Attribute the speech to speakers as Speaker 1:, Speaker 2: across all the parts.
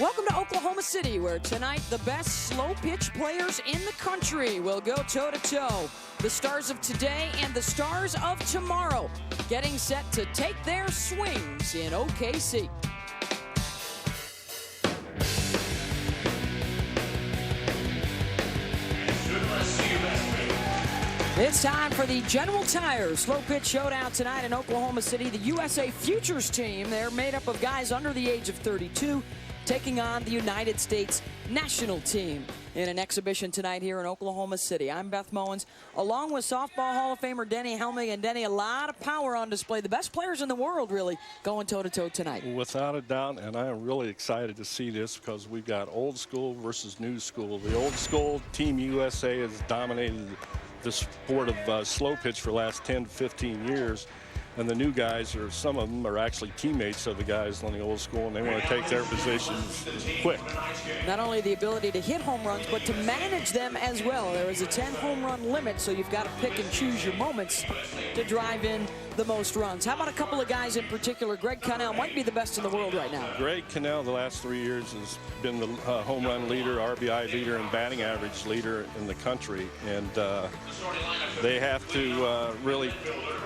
Speaker 1: Welcome to Oklahoma City, where tonight the best slow pitch players in the country will go toe-to-toe. The stars of today and the stars of tomorrow getting set to take their swings in OKC. It's time for the General Tire Slow Pitch Showdown tonight in Oklahoma City. The USA Futures team, they're made up of guys under the age of 32, taking on the United States national team in an exhibition tonight here in Oklahoma City. I'm Beth Mowens, along with softball Hall of Famer Denny Helmig. And Denny, a lot of power on display. The best players in the world, really, going toe-to-toe tonight.
Speaker 2: Without a doubt, and I am really excited to see this because we've got old school versus new school. The old school Team USA has dominated the sport of slow pitch for the last 10 to 15 years. And the new guys, or some of them, are actually teammates of the guys on the old school, and they want to take their positions quick.
Speaker 1: Not only the ability to hit home runs, but to manage them as well. There is a 10 home run limit, so you've got to pick and choose your moments to drive in the most runs. How about a couple of guys in particular? Greg Connell might be the best in the world right now.
Speaker 2: Greg Connell, the last 3 years, has been the home run leader, RBI leader, and batting average leader in the country. And they have to really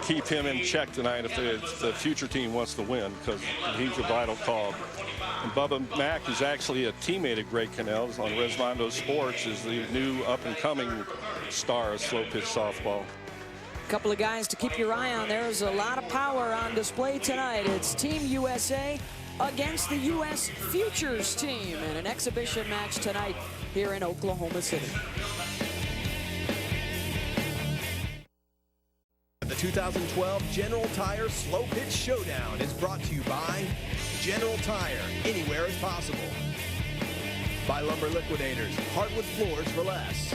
Speaker 2: keep him in check tonight if the future team wants to win, because he's a vital cog. And Bubba Mack, who's actually a teammate of Greg Connell's on Resmondo Sports, is the new up-and-coming star of slow pitch softball.
Speaker 1: A couple of guys to keep your eye on. There's a lot of power on display tonight. It's Team USA against the U.S. Futures team in an exhibition match tonight here in Oklahoma City.
Speaker 3: The 2012 General Tire Slow Pitch Showdown is brought to you by General Tire, anywhere is possible. By Lumber Liquidators, hardwood floors for less.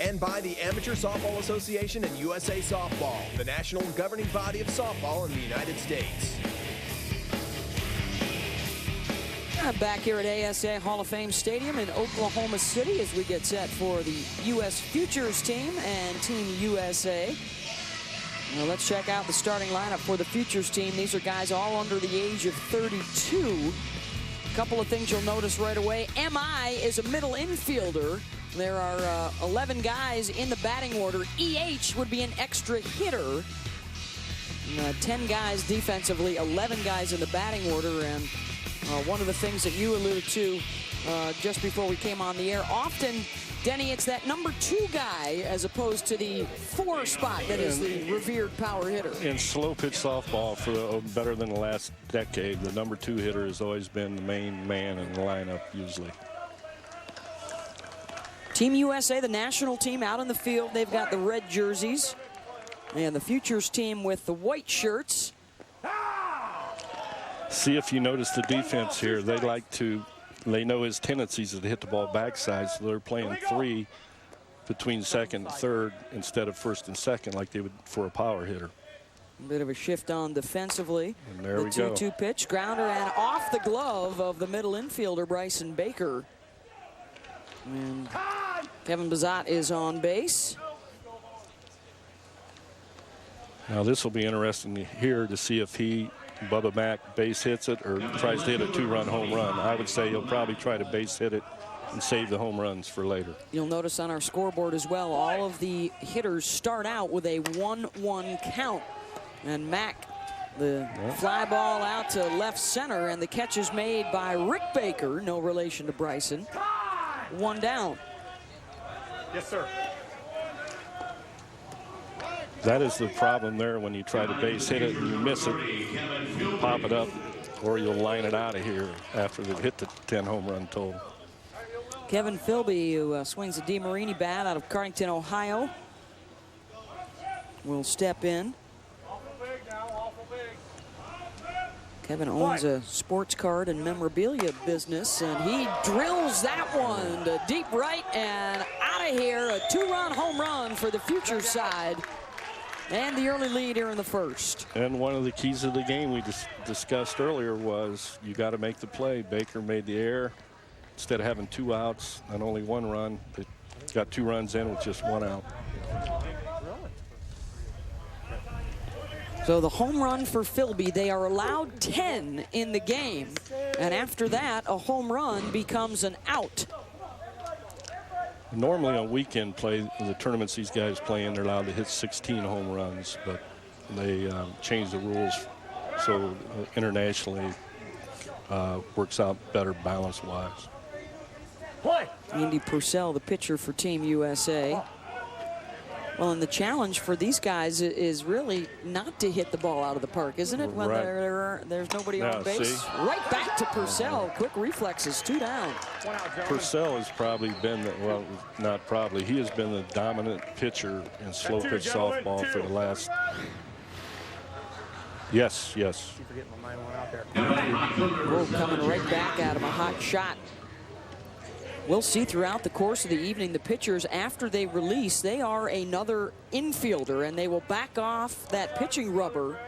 Speaker 3: And by the Amateur Softball Association and USA Softball, the national governing body of softball in the United States.
Speaker 1: Back here at ASA Hall of Fame Stadium in Oklahoma City as we get set for the U.S. Futures team and Team USA. Now let's check out the starting lineup for the Futures team. These are guys all under the age of 32. A couple of things you'll notice right away. MI is a middle infielder. There are 11 guys in the batting order. EH would be an extra hitter. 10 guys defensively, 11 guys in the batting order. And one of the things that you alluded to just before we came on the air, often, Denny, it's that number 2 guy as opposed to the 4 spot that is the revered power hitter.
Speaker 2: In slow pitch softball for better than the last decade, the number 2 hitter has always been the main man in the lineup usually.
Speaker 1: Team USA, the national team, out in the field. They've got the red jerseys. And the Futures team with the white shirts.
Speaker 2: See if you notice the defense here. They know his tendencies is to hit the ball backside, so they're playing 3 between second and third instead of first and second like they would for a power hitter.
Speaker 1: A bit of a shift on defensively.
Speaker 2: And there we
Speaker 1: go.
Speaker 2: go.
Speaker 1: 2-2 pitch, grounder, and off the glove of the middle infielder, Bryson Baker. And Kevin Bazat is on base.
Speaker 2: Now this will be interesting here to see if Bubba Mack base hits it or tries to hit a 2-run home run. I would say he'll probably try to base hit it and save the home runs for later. You'll
Speaker 1: notice on our scoreboard as well, all of the hitters start out with a 1-1 count. And Mack, the fly ball out to left center, and the catch is made by Rick Baker, no relation to Bryson. 1 down.
Speaker 3: Yes, sir.
Speaker 2: That is the problem there when you try to base hit it and you miss it, you pop it up, or you'll line it out of here after they've hit the 10 home run total.
Speaker 1: Kevin Philby, who swings a DeMarini bat out of Cardington, Ohio, will step in. Kevin owns a sports card and memorabilia business, and he drills that one to deep right and out of here. A 2-run home run for the Futures side. And the early lead here in the first.
Speaker 2: And one of the keys of the game we discussed earlier was you got to make the play. Baker made the error. Instead of having 2 outs and only 1 run, they got 2 runs in with just 1 out.
Speaker 1: So the home run for Philby, they are allowed 10 in the game. And after that, a home run becomes an out.
Speaker 2: Normally on weekend play, the tournaments these guys play in, they're allowed to hit 16 home runs, but they changed the rules so internationally works out better balance-wise.
Speaker 1: Andy Purcell, the pitcher for Team USA. Well, and the challenge for these guys is really not to hit the ball out of the park, isn't it? When there's nobody on base.
Speaker 2: See?
Speaker 1: Right back to Purcell. Quick reflexes, 2 down.
Speaker 2: Purcell has probably been, well, not probably, he has been the dominant pitcher in slow pitch softball for the last. Yes.
Speaker 1: Rowe coming right back at him, a hot shot. We'll see throughout the course of the evening, the pitchers, after they release, they are another infielder, and they will back off that pitching rubber.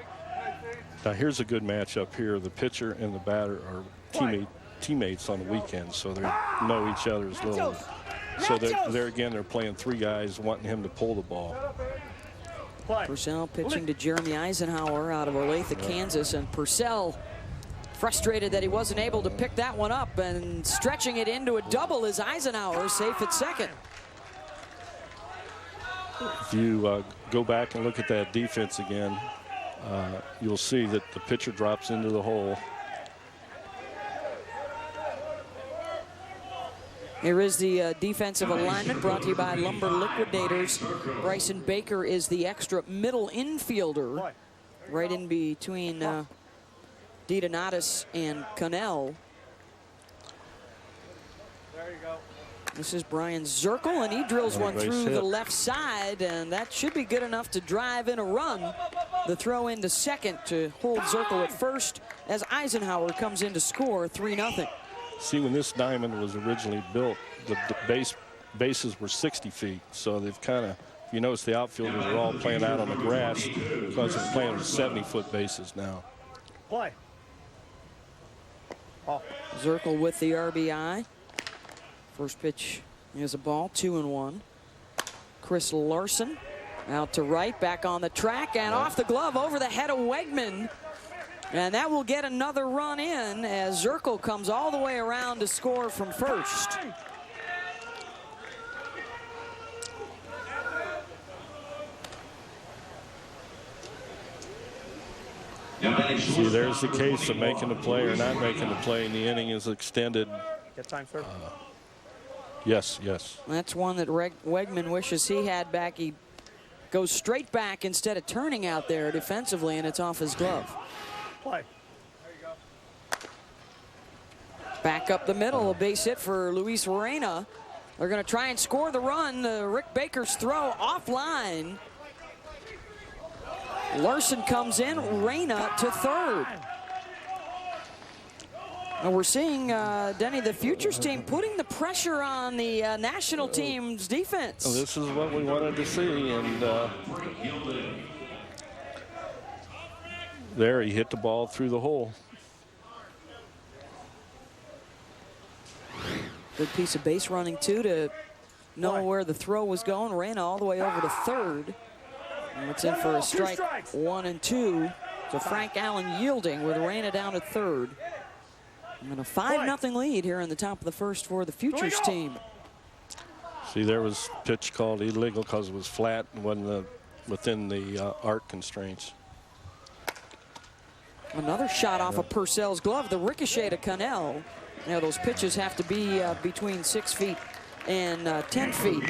Speaker 2: Now here's a good matchup here. The pitcher and the batter are teammates on the weekend, so they know each other's little. So they're again, they're playing 3 guys wanting him to pull the ball.
Speaker 1: Purcell pitching to Jeremy Eisenhower out of Olathe, Kansas, and Purcell frustrated that he wasn't able to pick that one up, and stretching it into a double is Eisenhower, safe at second.
Speaker 2: If you go back and look at that defense again, you'll see that the pitcher drops into the hole.
Speaker 1: Here is the defensive alignment brought to you by Lumber Liquidators. Bryson Baker is the extra middle infielder, right in between DiDonatis and Cannell.
Speaker 4: There you go.
Speaker 1: This is Brian Zirkle, and he drills one through the left side, and that should be good enough to drive in a run. The throw into second to hold Zirkle at first as Eisenhower comes in to score 3-0.
Speaker 2: See, when this diamond was originally built, the bases were 60 feet, so they've kind of, if you notice, the outfielders are all playing out on the grass because they're playing with 70-foot bases now.
Speaker 4: Play. Oh.
Speaker 1: Zirkle with the RBI. First pitch is a ball, 2-1. Chris Larson out to right, back on the track, and off the glove over the head of Wegman. And that will get another run in as Zirkle comes all the way around to score from first.
Speaker 2: See, there's the case of making the play or not making the play, and the inning is extended.
Speaker 4: Get time, sir.
Speaker 2: Yes.
Speaker 1: That's one that Wegman wishes he had back. He goes straight back instead of turning out there defensively, and it's off his glove.
Speaker 4: Play.
Speaker 1: Back up the middle, a base hit for Luis Reina. They're going to try and score the run. Rick Baker's throw offline. Larson comes in, Reina to third. And we're seeing, Denny, the Futures team putting the pressure on the national team's defense.
Speaker 2: Well, this is what we wanted to see, and there he hit the ball through the hole.
Speaker 1: Good piece of base running, too, to know where the throw was going. Reina all the way over to third. And it's in for a strike, 1 and 2. So Frank Allen yielding with Reina down at third. And a 5-0 lead here in the top of the first for the Futures team.
Speaker 2: See, there was pitch called illegal because it was flat and wasn't within the arc constraints.
Speaker 1: Another shot off of Purcell's glove, the ricochet to Cannell. Now those pitches have to be between 6 feet and 10 feet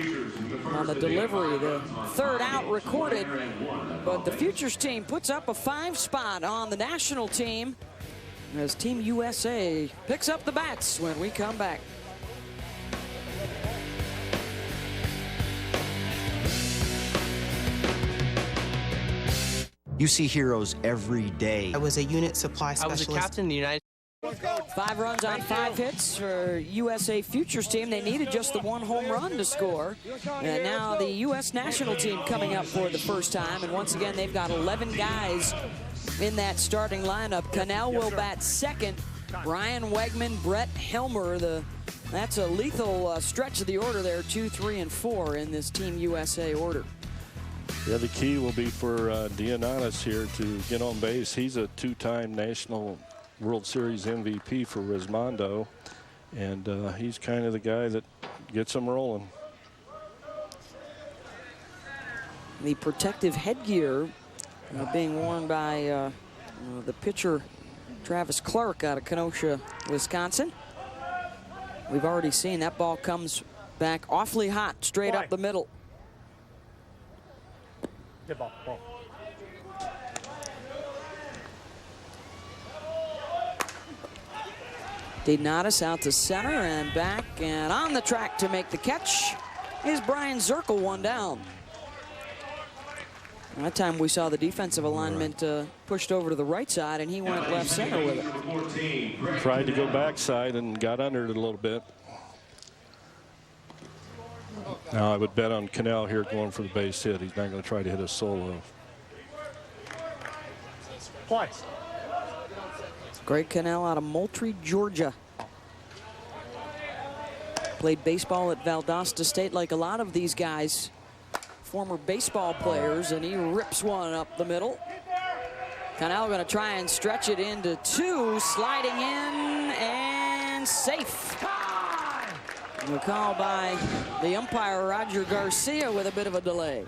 Speaker 1: on the delivery. The third out recorded, but the Futures team puts up a 5 spot on the national team as Team USA picks up the bats when we come back.
Speaker 5: You see heroes every day.
Speaker 6: I was a unit supply
Speaker 7: I
Speaker 6: specialist.
Speaker 7: was a captain in the United
Speaker 1: 5 runs on 5 hits for USA Futures team. They needed just the 1 home run to score. And now the U.S. national team coming up for the first time. And once again, they've got 11 guys in that starting lineup. Cannell will bat second. Brian Wegman, Brett Helmer. That's a lethal stretch of the order there, 2, 3, and 4 in this Team USA order.
Speaker 2: Yeah, the key will be for Dionanis here to get on base. He's a two-time National World Series MVP for Rismondo, and he's kind of the guy that gets them rolling.
Speaker 1: The protective headgear being worn by the pitcher Travis Clark out of Kenosha, Wisconsin. We've already seen that ball comes back awfully hot, straight up the middle.
Speaker 4: Good ball. Ball.
Speaker 1: Dionatis out to center and back, and on the track to make the catch is Brian Zirkle, one down. That time we saw the defensive alignment pushed over to the right side, and he went left center with it.
Speaker 2: Tried to go backside and got under it a little bit. Now I would bet on Cannell here going for the base hit. He's not going to try to hit a solo.
Speaker 4: Play.
Speaker 1: Greg Cannell out of Moultrie, Georgia. Played baseball at Valdosta State like a lot of these guys. Former baseball players, and he rips one up the middle. Cannell going to try and stretch it into two, sliding in and safe. A call by the umpire, Roger Garcia, with a bit of a delay.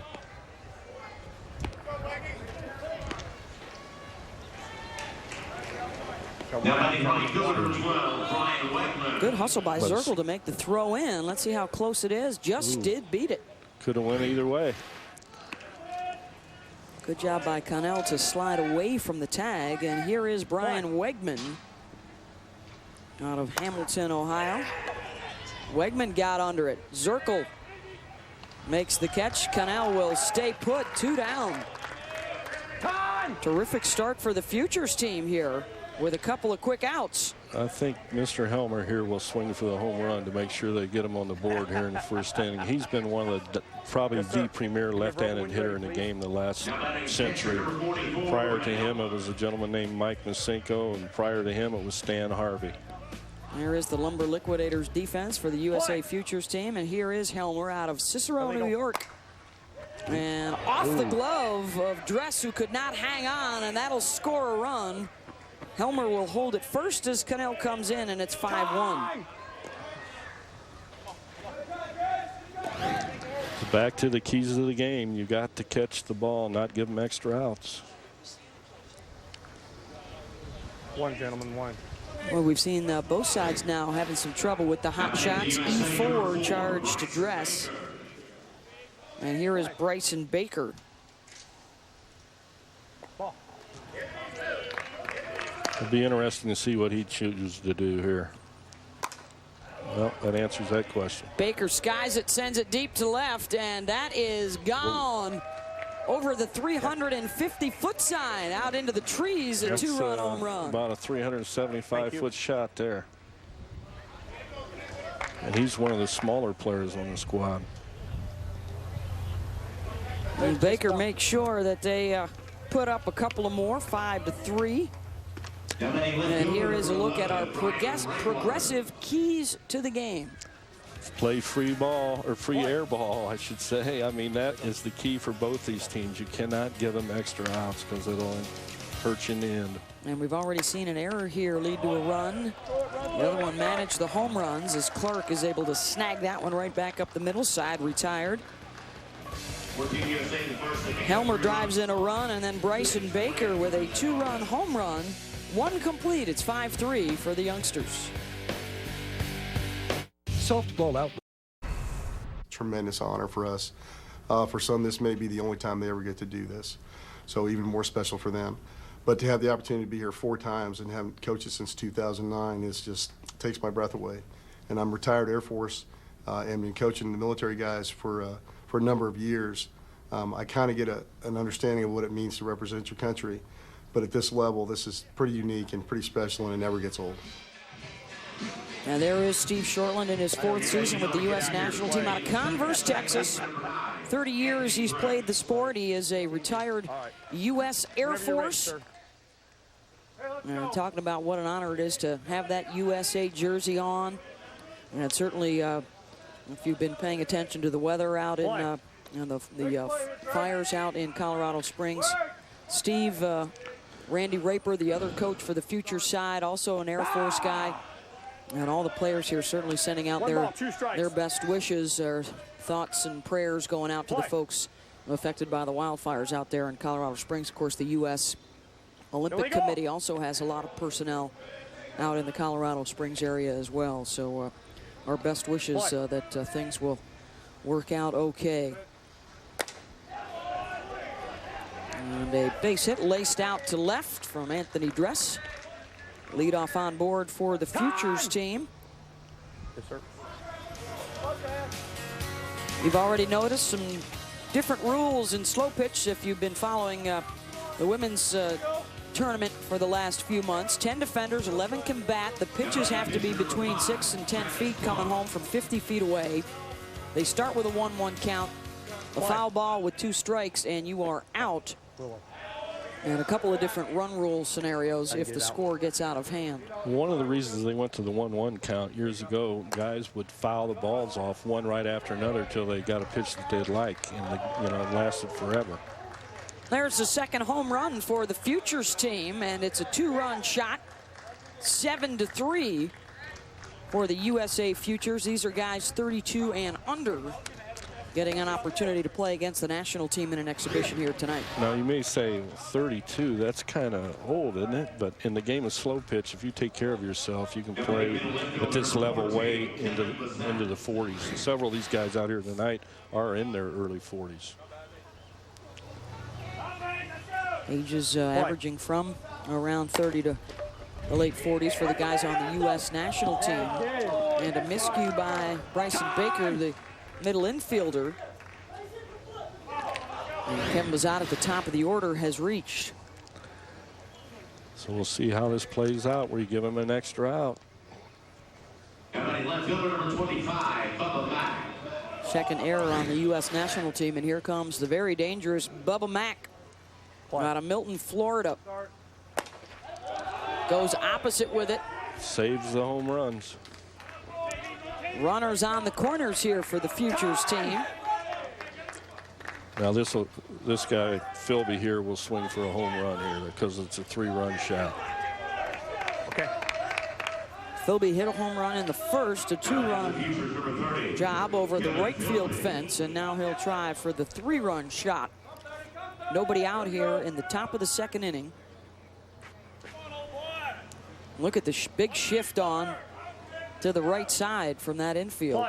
Speaker 1: Good hustle by Zirkle to make the throw in. Let's see how close it is. Just did beat it.
Speaker 2: Could have went either way.
Speaker 1: Good job by Cannell to slide away from the tag. And here is Brian Wegman out of Hamilton, Ohio. Wegman got under it. Zirkle makes the catch. Cannell will stay put. 2 down. Terrific start for the Futures team here with a couple of quick outs.
Speaker 2: I think Mr. Helmer here will swing for the home run to make sure they get him on the board here in the first inning. He's been one of the probably the premier left-handed hitter in the game the last century. Prior to him, it was a gentleman named Mike Masenko, and prior to him, it was Stan Harvey.
Speaker 1: There is the Lumber Liquidators defense for the USA Futures team, and here is Helmer out of Cicero, New York. And off the glove of Dress, who could not hang on, and that'll score a run. Helmer will hold it first as Cannell comes in, and it's 5-1.
Speaker 2: Back to the keys of the game. You got to catch the ball, not give them extra outs.
Speaker 4: One, gentlemen, one.
Speaker 1: Well, we've seen both sides now having some trouble with the hot shots. E4 charge to Dress. And here is Bryson Baker.
Speaker 2: It'll be interesting to see what he chooses to do here. Well, that answers that question.
Speaker 1: Baker skies it, sends it deep to left, and that is gone over the 350-foot sign out into the trees. A 2-run home run.
Speaker 2: About a 375-foot shot there. And he's one of the smaller players on the squad.
Speaker 1: And Baker makes sure that they put up a couple of more, 5-3. And here is a look at our progressive keys to the game.
Speaker 2: Play free ball, or free air ball, I should say. I mean, that is the key for both these teams. You cannot give them extra outs because it'll hurt you in the end.
Speaker 1: And we've already seen an error here lead to a run. The other one managed the home runs as Clark is able to snag that one right back up the middle side, retired. Helmer drives in a run, and then Bryson Baker with a 2-run home run. 1 complete. It's 5-3 for the youngsters.
Speaker 6: Softball out.
Speaker 7: Tremendous honor for us. For some, this may be the only time they ever get to do this, so even more special for them. But to have the opportunity to be here 4 times and have coached it since 2009 is just takes my breath away. And I'm retired Air Force and been coaching the military guys for a number of years. I kind of get an understanding of what it means to represent your country. But at this level, this is pretty unique and pretty special, and it never gets old.
Speaker 1: And there is Steve Shortland in his 4th season with the U.S. national team out of Converse, Texas. 30 years he's played the sport. He is a retired U.S. Air Force. And talking about what an honor it is to have that USA jersey on. And it's certainly, if you've been paying attention to the weather out in And the Fires out in Colorado Springs. Steve, Randy Raper, the other coach for the Future side, also an Air Force guy. And all the players here certainly sending out their best wishes, or thoughts and prayers going out to the folks affected by the wildfires out there in Colorado Springs. Of course, the U.S. Olympic Committee also has a lot of personnel out in the Colorado Springs area as well. So our best wishes that things will work out okay. And a base hit laced out to left from Anthony Dress. Leadoff on board for the Futures team.
Speaker 4: Yes, sir.
Speaker 1: You've already noticed some different rules in slow pitch if you've been following the women's tournament for the last few months. 10 defenders, 11 can bat. The pitches have to be between 6 and 10 feet coming home from 50 feet away. They start with a 1-1 count, a foul ball with 2 strikes, and you are out. And a couple of different run rule scenarios if the score gets out of hand.
Speaker 2: One of the reasons they went to the 1-1 count years ago, guys would foul the balls off one right after another until they got a pitch that they'd like, and it lasted forever.
Speaker 1: There's the second home run for the Futures team, and it's a 2-run shot, 7-3 for the USA Futures. These are guys 32 and under, getting an opportunity to play against the national team in an exhibition here tonight.
Speaker 2: Now, you may say 32, that's kind of old, isn't it? But in the game of slow pitch, if you take care of yourself, you can play at this level way into the 40s. And several of these guys out here tonight are in their early 40s.
Speaker 1: Ages averaging from around 30 to the late 40s for the guys on the U.S. national team. And a miscue by Bryson Baker, the middle infielder. And Kevin Bazat at the top of the order has reached.
Speaker 2: So we'll see how this plays out where you give him an extra out.
Speaker 6: Left fielder number 25, Bubba Mack.
Speaker 1: Second error on the U.S. national team, and here comes the very dangerous Bubba Mack out of Milton, Florida. Goes opposite with it.
Speaker 2: Saves the home runs.
Speaker 1: Runners on the corners here for the Futures team.
Speaker 2: Now this guy, Philby here, will swing for a home run here because it's a 3-run shot.
Speaker 4: Okay.
Speaker 1: Philby hit a home run in the first, a 2-run job over the right field fence, and now he'll try for the 3-run shot. Nobody out here in the top of the second inning. Look at the big shift on to the right side from that infield.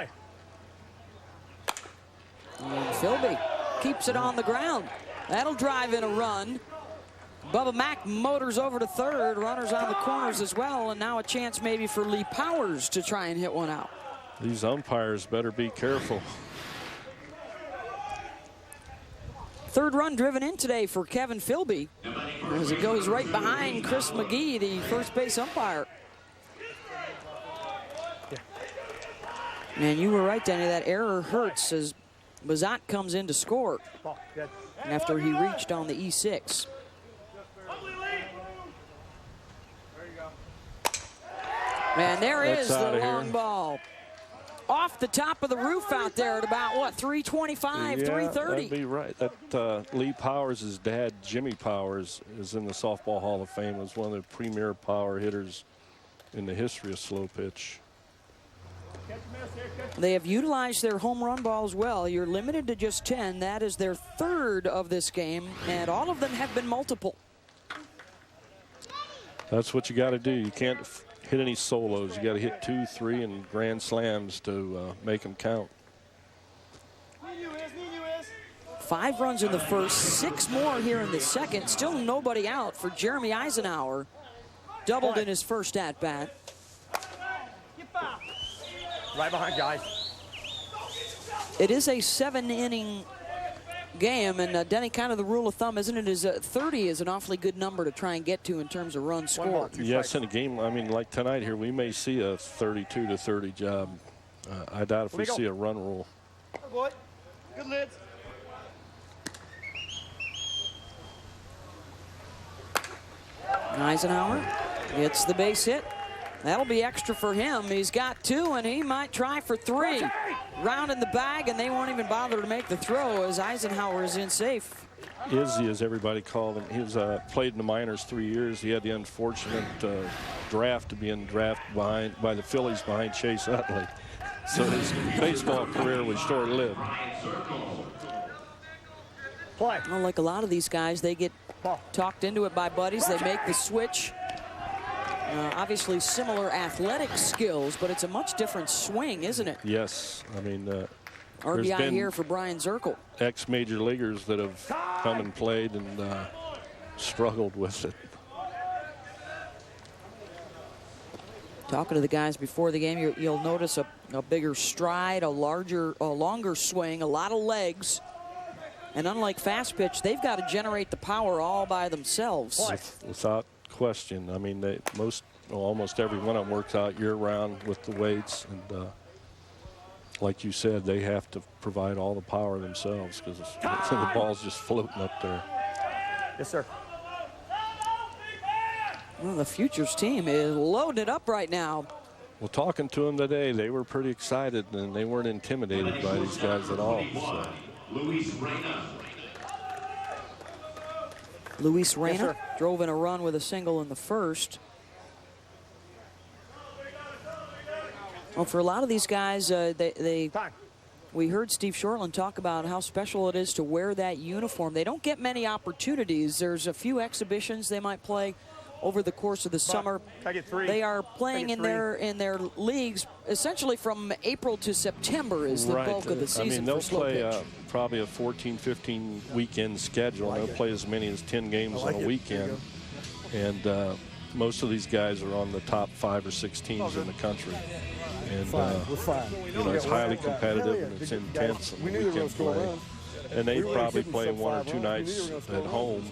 Speaker 1: And Philby keeps it on the ground. That'll drive in a run. Bubba Mack motors over to third. Runners on the corners as well, and now a chance maybe for Lee Powers to try and hit one out.
Speaker 2: These umpires better be careful.
Speaker 1: Third run driven in today for Kevin Philby as it goes right behind Chris McGee, the first base umpire. And you were right, Danny, that error hurts as Bazat comes in to score after he reached on the E6. And there is the long ball. Off the top of the roof out there at about, what, 325, 330?
Speaker 2: That'd be right. That Lee Powers' dad, Jimmy Powers, is in the Softball Hall of Fame as one of the premier power hitters in the history of slow pitch.
Speaker 1: They have utilized their home run balls well. You're limited to just 10. That is their third of this game, and all of them have been multiple.
Speaker 2: That's what you got to do. You can't hit any solos. You got to hit 2, 3, and grand slams to make them count.
Speaker 1: 5 runs in the first, 6 more here in the second. Still nobody out for Jeremy Eisenhower. Doubled in his first at-bat.
Speaker 4: Right behind, guys.
Speaker 1: It is a 7-inning game, and Denny, kind of the rule of thumb, isn't it, is 30 is an awfully good number to try and get to in terms of runs scored.
Speaker 2: Yes, in a game, I mean, like tonight here, we may see a 32-30 job. I doubt if we see a run rule.
Speaker 4: Good lids.
Speaker 1: Eisenhower hits the base hit. That'll be extra for him. He's got 2, and he might try for 3. Round in the bag, and they won't even bother to make the throw as Eisenhower is in safe.
Speaker 2: Izzy, as everybody called him, he was played in the minors 3 years. He had the unfortunate draft to be in draft by the Phillies behind Chase Utley. So his baseball career was short-lived.
Speaker 1: Well, like a lot of these guys, they get talked into it by buddies. They make the switch. Obviously similar athletic skills, but it's a much different swing, isn't it?
Speaker 2: Yes. I mean,
Speaker 1: RBI here for Brian Zirkle.
Speaker 2: Ex-major leaguers that have come and played and struggled with it.
Speaker 1: Talking to the guys before the game, you'll notice a bigger stride, a longer swing, a lot of legs. And unlike fast pitch, they've got to generate the power all by themselves.
Speaker 2: Without question. I mean, almost every one of them works out year-round with the weights. And like you said, they have to provide all the power themselves because the ball's just floating up there.
Speaker 4: Yes, sir.
Speaker 1: Well, the Futures team is loaded up right now.
Speaker 2: Well, talking to them today, they were pretty excited, and they weren't intimidated by these guys at all. So.
Speaker 1: Luis Reyna drove in a run with a single in the first. Well, for a lot of these guys, we heard Steve Shortland talk about how special it is to wear that uniform. They don't get many opportunities. There's a few exhibitions they might play over the course of the summer. They are playing in their leagues essentially from April to September is the bulk of the season.
Speaker 2: I mean, they'll play probably a 14-15 weekend schedule. They'll play as many as 10 games on a weekend. And most of these guys are on the top 5 or 6 teams in the country. And you know, it's highly competitive and it's intense in the weekend play. And they probably play 1 or 2 nights at home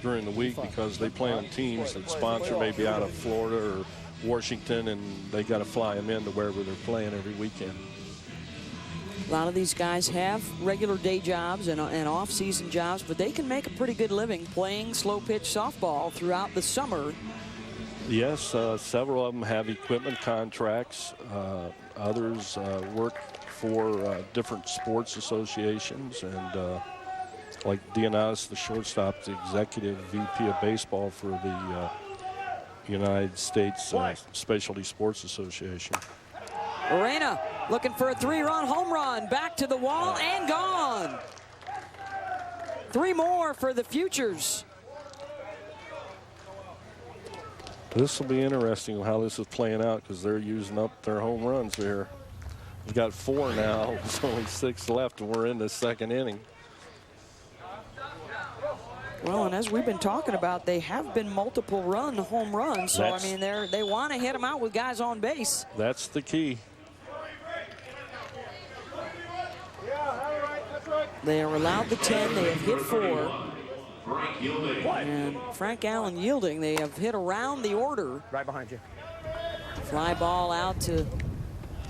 Speaker 2: during the week because they play on teams that sponsor maybe out of Florida or Washington, and they got to fly them into wherever they're playing every weekend.
Speaker 1: A lot of these guys have regular day jobs and off-season jobs, but they can make a pretty good living playing slow-pitch softball throughout the summer.
Speaker 2: Yes, several of them have equipment contracts. Others work for different sports associations, and like Dionis, the shortstop, the executive VP of baseball for the United States Specialty Sports Association.
Speaker 1: Reyna looking for a 3-run home run, back to the wall and gone. 3 more for the Futures.
Speaker 2: This will be interesting how this is playing out because they're using up their home runs here. We've got 4 now. There's only 6 left, and we're in the 2nd inning.
Speaker 1: Well, and as we've been talking about, they have been multiple home runs. So, I mean, they want to hit them out with guys on base.
Speaker 2: That's the key.
Speaker 1: They are allowed the 10. They have hit 4. And Frank Allen yielding. They have hit around the order.
Speaker 4: Right behind you.
Speaker 1: Fly ball out to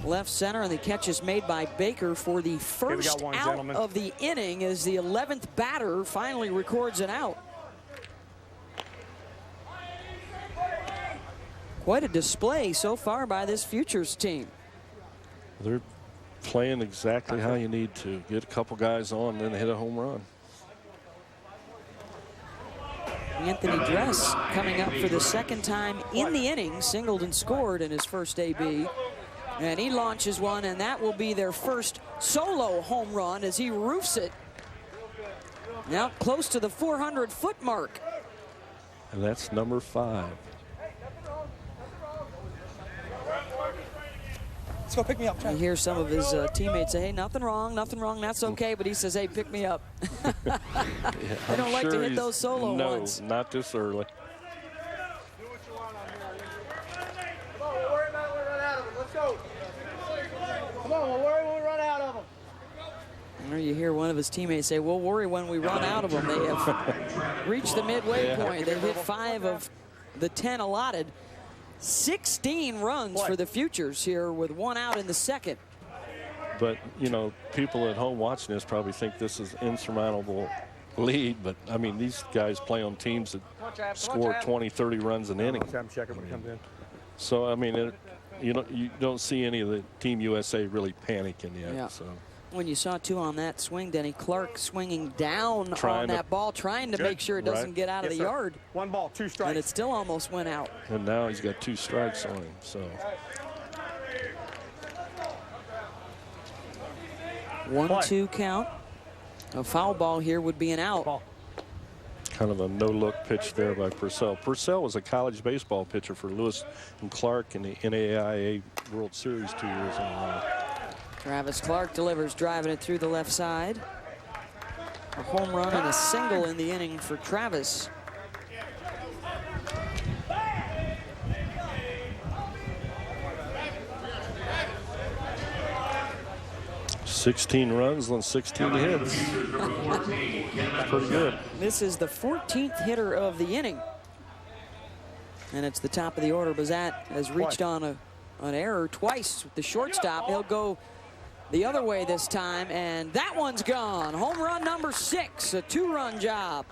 Speaker 1: left center, and the catch is made by Baker for the first out of the inning as the 11th batter finally records an out. Quite a display so far by this Futures team.
Speaker 2: They're playing exactly how you need to. Get a couple guys on, then hit a home run.
Speaker 1: Anthony Dress coming up for the 2nd time in the inning, singled and scored in his first AB. And he launches one, and that will be their first solo home run as he roofs it. Now close to the 400-foot mark.
Speaker 2: And that's number 5.
Speaker 4: Let's go pick me up.
Speaker 1: You hear some of his teammates say, hey, nothing wrong, that's okay. But he says, hey, pick me up. They don't like to hit those solo ones.
Speaker 2: No, not this early.
Speaker 1: Or you hear one of his teammates say, we'll worry when we run out of them. They have reached the midway point. They've hit 5 of the 10 allotted. 16 runs for the Futures here with 1 out in the 2nd.
Speaker 2: But, you know, people at home watching this probably think this is insurmountable lead. But, I mean, these guys play on teams that score 20, 30 runs an inning. So, I mean, you don't see any of the Team USA really panicking yet.
Speaker 1: Yeah.
Speaker 2: So.
Speaker 1: When you saw 2 on that swing, Denny Clark swinging down on that ball, trying to make sure it doesn't get out of the yard.
Speaker 4: 1 ball, 2 strikes.
Speaker 1: And it still almost went out.
Speaker 2: And now he's got 2 strikes on him. So
Speaker 1: 1-2 count. A foul ball here would be an out.
Speaker 4: Ball.
Speaker 2: kind of a no-look pitch there by Purcell. Purcell was a college baseball pitcher for Lewis and Clark in the NAIA World Series 2 years in a row.
Speaker 1: Travis Clark delivers, driving it through the left side. A home run and a single in the inning for Travis.
Speaker 2: $16 runs on 16 hits. Pretty good.
Speaker 1: This is the 14th hitter of the inning. And it's the top of the order. Bazat has reached on an error twice with the shortstop. He'll go the other way this time, and that one's gone. Home run number 6, a 2-run job.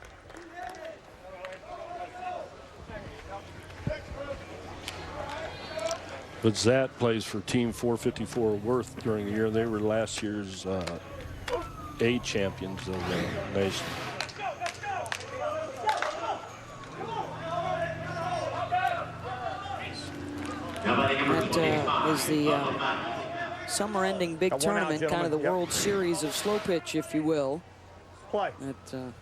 Speaker 2: But Zat plays for Team 454 Worth during the year. They were last year's A champions of the nation.
Speaker 1: That was the summer-ending big tournament, kind of the World Series of slow pitch, if you will.
Speaker 4: Play.
Speaker 1: That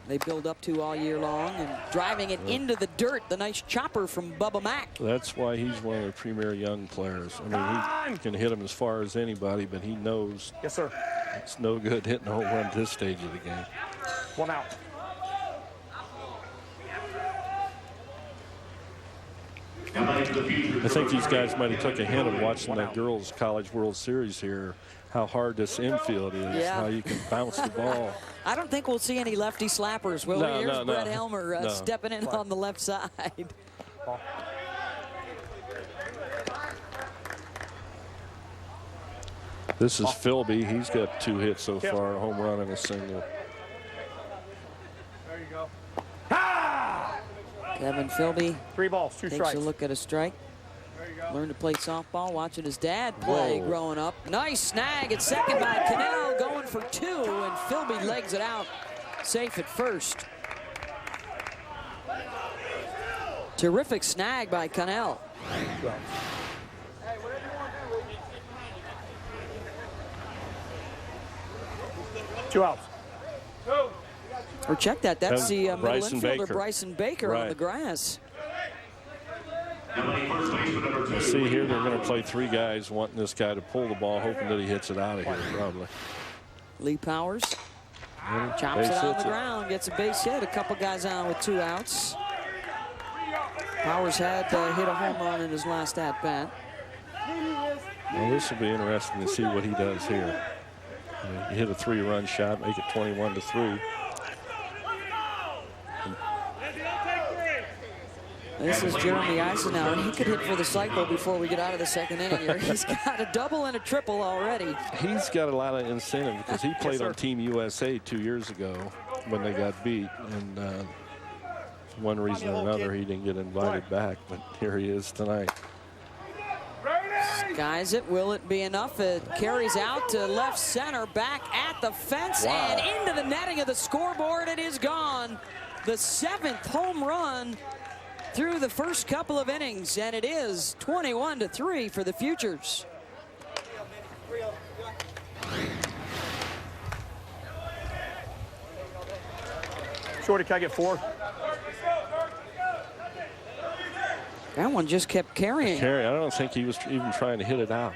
Speaker 1: they build up to all year long, and driving it into the dirt, the nice chopper from Bubba Mack.
Speaker 2: That's why he's one of the premier young players. I mean, he can hit him as far as anybody, but he knows
Speaker 4: yes, sir.
Speaker 2: It's no good hitting a home run at this stage of the game.
Speaker 4: 1 out.
Speaker 2: I think these guys might have took a hint of watching that girls' college World Series here, how hard this infield is, how you can bounce the ball.
Speaker 1: I don't think we'll see any lefty slappers, will we? Here's Brett Helmer stepping in on the left side.
Speaker 2: This is Philby. He's got 2 hits so far, a home run and a single.
Speaker 4: There you go.
Speaker 1: Kevin Philby
Speaker 4: 3 balls, 2 strikes.
Speaker 1: takes a look at a strike. Learned to play softball, watching his dad play growing up. Nice snag at second by Cannell, going for 2, and Philby legs it out, safe at first. Terrific snag by Cannell.
Speaker 4: Two outs.
Speaker 1: Or check that. That's the middle
Speaker 2: Bryson
Speaker 1: infielder,
Speaker 2: Baker.
Speaker 1: Bryson Baker, on the grass.
Speaker 2: See here, they're going to play 3 guys wanting this guy to pull the ball, hoping that he hits it out of here, probably.
Speaker 1: Lee Powers chops it on the ground, gets a base hit. A couple guys on with 2 outs. Powers had hit a home run in his last at-bat.
Speaker 2: Well, this will be interesting to see what he does here. He hit a 3-run shot, make it 21-3.
Speaker 1: This is Jeremy Eisenhower. He could hit for the cycle before we get out of the second inning here. He's got a double and a triple already.
Speaker 2: He's got a lot of incentive because he played on Team USA 2 years ago when they got beat. And for one reason or another, he didn't get invited back. But here he is tonight.
Speaker 1: Skies it. Will it be enough? It carries out to left center, back at the fence, and into the netting of the scoreboard. It is gone. The 7th home run through the first couple of innings, and it is 21-3 for the Futures.
Speaker 4: Shorty, can I get 4?
Speaker 1: That one just kept carrying.
Speaker 2: I don't think he was even trying to hit it out.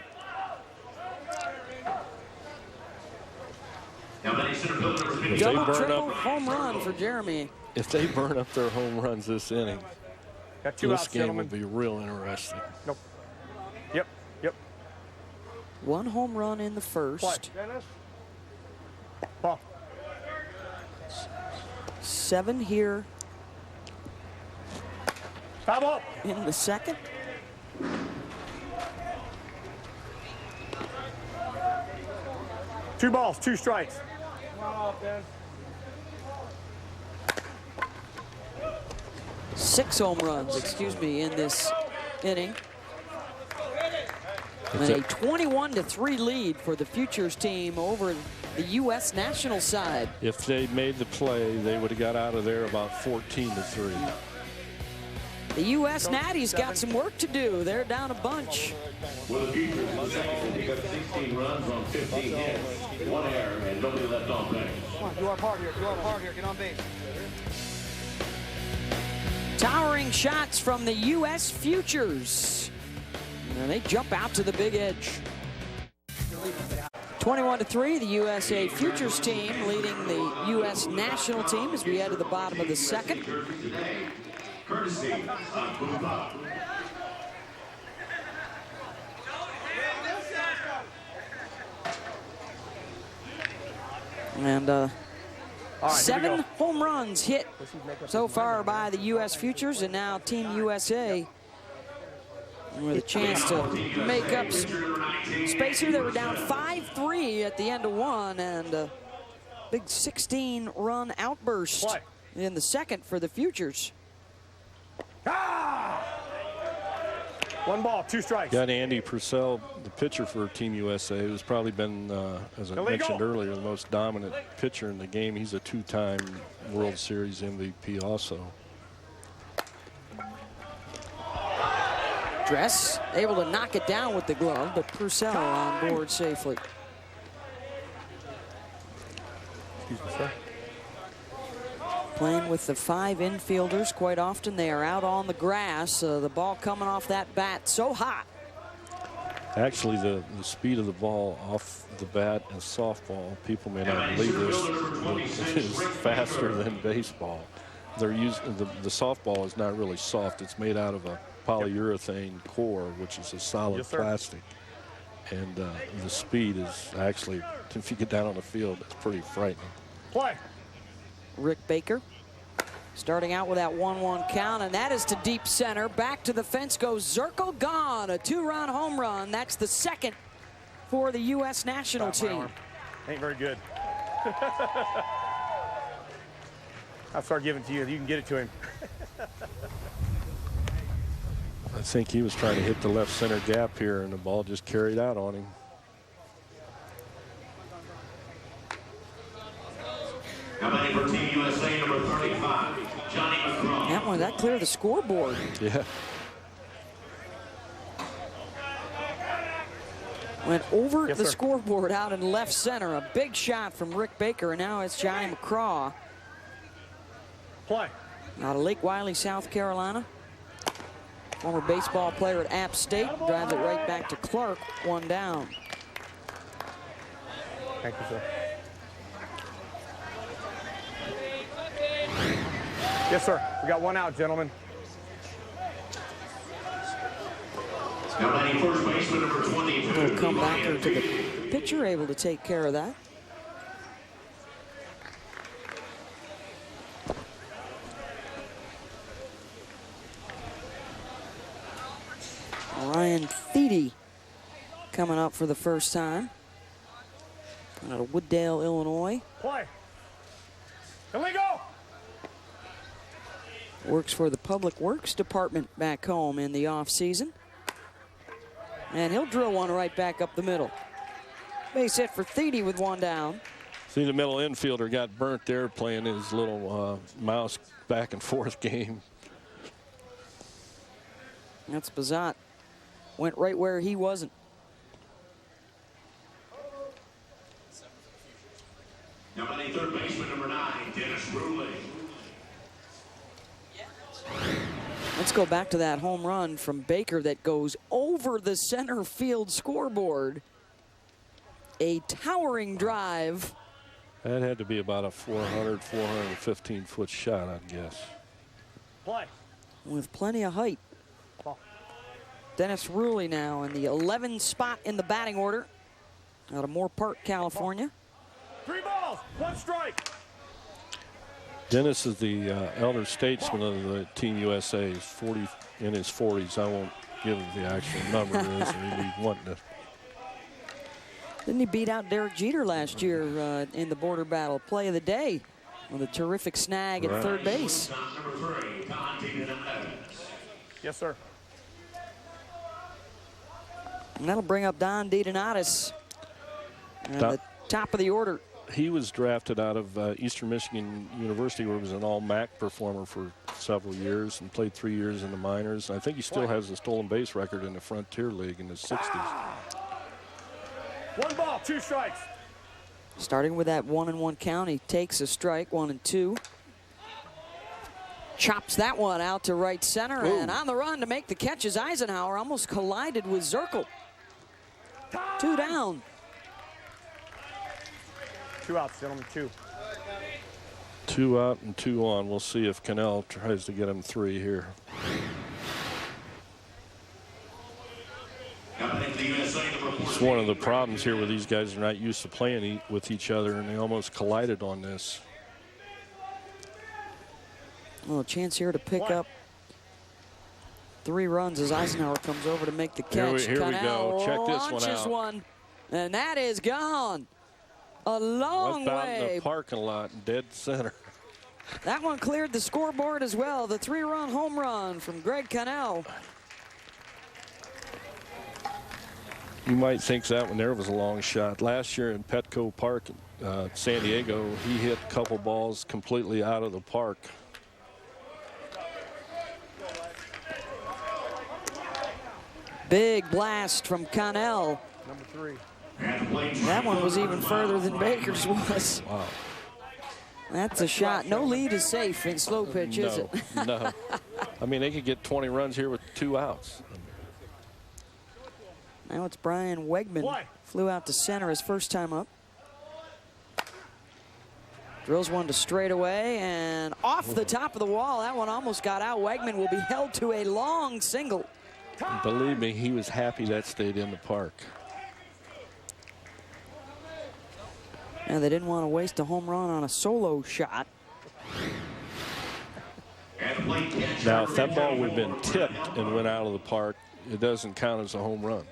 Speaker 1: Double, triple, home run for Jeremy.
Speaker 2: If they burn up their home runs this inning,
Speaker 4: Got 2
Speaker 2: this
Speaker 4: outs,
Speaker 2: game
Speaker 4: gentlemen.
Speaker 2: will be real interesting.
Speaker 4: Nope. Yep.
Speaker 1: 1 home run in the first.
Speaker 4: Ball.
Speaker 1: 7 here
Speaker 4: Foul ball.
Speaker 1: in the second.
Speaker 4: Two balls, 2 strikes.
Speaker 1: 6 home runs, excuse me, in this inning. And a 21-3 lead for the Futures team over the U.S. national side.
Speaker 2: If they made the play, they would have got out of there about 14-3.
Speaker 1: The U.S. Natties got some work to do. They're down a bunch.
Speaker 6: Well, the Futures in the second, they got 16 runs on 15 hits, 1 error, and nobody left on base.
Speaker 4: Come on, do our part here. Do our part here. Get on base.
Speaker 1: Towering shots from the U.S. Futures. And they jump out to the big edge. 21-3, the USA Futures team leading the U.S. national team as we head to the bottom of the second.
Speaker 6: Courtesy of Booba.
Speaker 1: And 7 home runs hit so far by the U.S. Futures, and now Team USA with a chance to make up space here. They were down 5-3 at the end of 1, and a big 16-run outburst in the second for the Futures.
Speaker 4: Ah! 1 ball, 2 strikes.
Speaker 2: Got Andy Purcell, the pitcher for Team USA, who's probably been, as I mentioned earlier, the most dominant pitcher in the game. He's a 2-time World Series MVP also.
Speaker 1: Dress able to knock it down with the glove, but Purcell on board safely.
Speaker 4: Excuse me, sir.
Speaker 1: Playing with the 5 infielders, quite often they are out on the grass. The ball coming off that bat so hot.
Speaker 2: Actually, the speed of the ball off the bat in softball, people may not believe this, is faster than baseball. They're using the softball is not really soft. It's made out of a polyurethane core, which is a solid plastic. And the speed is actually, if you get down on the field, it's pretty frightening.
Speaker 4: Play.
Speaker 1: Rick Baker starting out with that 1-1 count, and that is to deep center. Back to the fence goes Zirkle, gone. A 2-run home run. That's the second for the U.S. national team.
Speaker 4: Ain't very good. I'll start giving it to you. You can get it to him.
Speaker 2: I think he was trying to hit the left center gap here, and the ball just carried out on him.
Speaker 6: Coming in for Team USA, number 35, Johnny McCraw.
Speaker 1: That cleared the scoreboard.
Speaker 2: Yeah.
Speaker 1: Went over the scoreboard out in left center. A big shot from Rick Baker, and now it's Johnny McCraw.
Speaker 4: Play.
Speaker 1: Out of Lake Wiley, South Carolina. Former baseball player at App State. Drives it right back to Clark. 1 down.
Speaker 4: Thank you, sir. Yes, sir. We got 1 out, gentlemen.
Speaker 6: Now batting first baseman, number 22.
Speaker 1: We'll come back here to the pitcher, able to take care of that. Ryan Thiede coming up for the first time out of Wooddale, Illinois.
Speaker 4: Play. Illegal.
Speaker 1: Works for the Public Works Department back home in the off-season. And he'll drill one right back up the middle. Base hit for Thiede with 1 down.
Speaker 2: See, the middle infielder got burnt there playing his little mouse back and forth game.
Speaker 1: That's Bazat. Went right where he wasn't.
Speaker 6: Now batting third baseman, number 9, Dennis Rouille.
Speaker 1: Let's go back to that home run from Baker that goes over the center field scoreboard. A towering drive.
Speaker 2: That had to be about a 415-foot shot, I'd guess.
Speaker 4: Play.
Speaker 1: With plenty of height. Dennis Rouille now in the 11th spot in the batting order out of Moore Park, California.
Speaker 4: 3 balls, 1 strike.
Speaker 2: Dennis is the elder statesman of the Team USA. He's 40 in his 40s. I won't give the actual number. He's wanting to.
Speaker 1: Didn't he beat out Derek Jeter last year in the border battle? Play of the day with a terrific snag at third base.
Speaker 4: Yes, sir.
Speaker 1: And that'll bring up Don DiDonatis at the top of the order.
Speaker 2: He was drafted out of Eastern Michigan University, where he was an all-MAC performer for several years and played 3 years in the minors. I think he still has a stolen base record in the Frontier League in the 60s.
Speaker 4: 1 ball, 2 strikes.
Speaker 1: Starting with that 1-1 count, he takes a strike, 1-2. Chops that one out to right center. Ooh. And on the run to make the catch is Eisenhower. Almost collided with Zirkle. 2 down.
Speaker 4: 2 outs, gentlemen, 2.
Speaker 2: 2 out and 2 on. We'll see if Cannell tries to get him 3 here. It's one of the problems here with these guys. They're not used to playing with each other, and they almost collided on this.
Speaker 1: Well, a chance here to pick up 3 runs as Eisenhower comes over to make the catch.
Speaker 2: Here we go. Check this one
Speaker 1: launches
Speaker 2: out.
Speaker 1: one, and that is gone. A long
Speaker 2: Left out
Speaker 1: way.
Speaker 2: in the parking lot, dead center.
Speaker 1: That one cleared the scoreboard as well. The 3-run home run from Greg Cannell.
Speaker 2: You might think that one there was a long shot. Last year in Petco Park, San Diego, he hit a couple balls completely out of the park.
Speaker 1: Big blast from Cannell.
Speaker 4: Number 3.
Speaker 1: That one was even further than Baker's was.
Speaker 2: Wow.
Speaker 1: That's a shot. No lead is safe in slow pitch, is it?
Speaker 2: No. I mean, they could get 20 runs here with 2 outs.
Speaker 1: Now it's Brian Wegman. Flew out to center his first time up. Drills one to straightaway and off the top of the wall. That one almost got out. Wegman will be held to a long single.
Speaker 2: Believe me, he was happy that stayed in the park.
Speaker 1: And they didn't want to waste a home run on a solo shot.
Speaker 2: Now, if that ball would have been tipped and went out of the park, it doesn't count as a home run.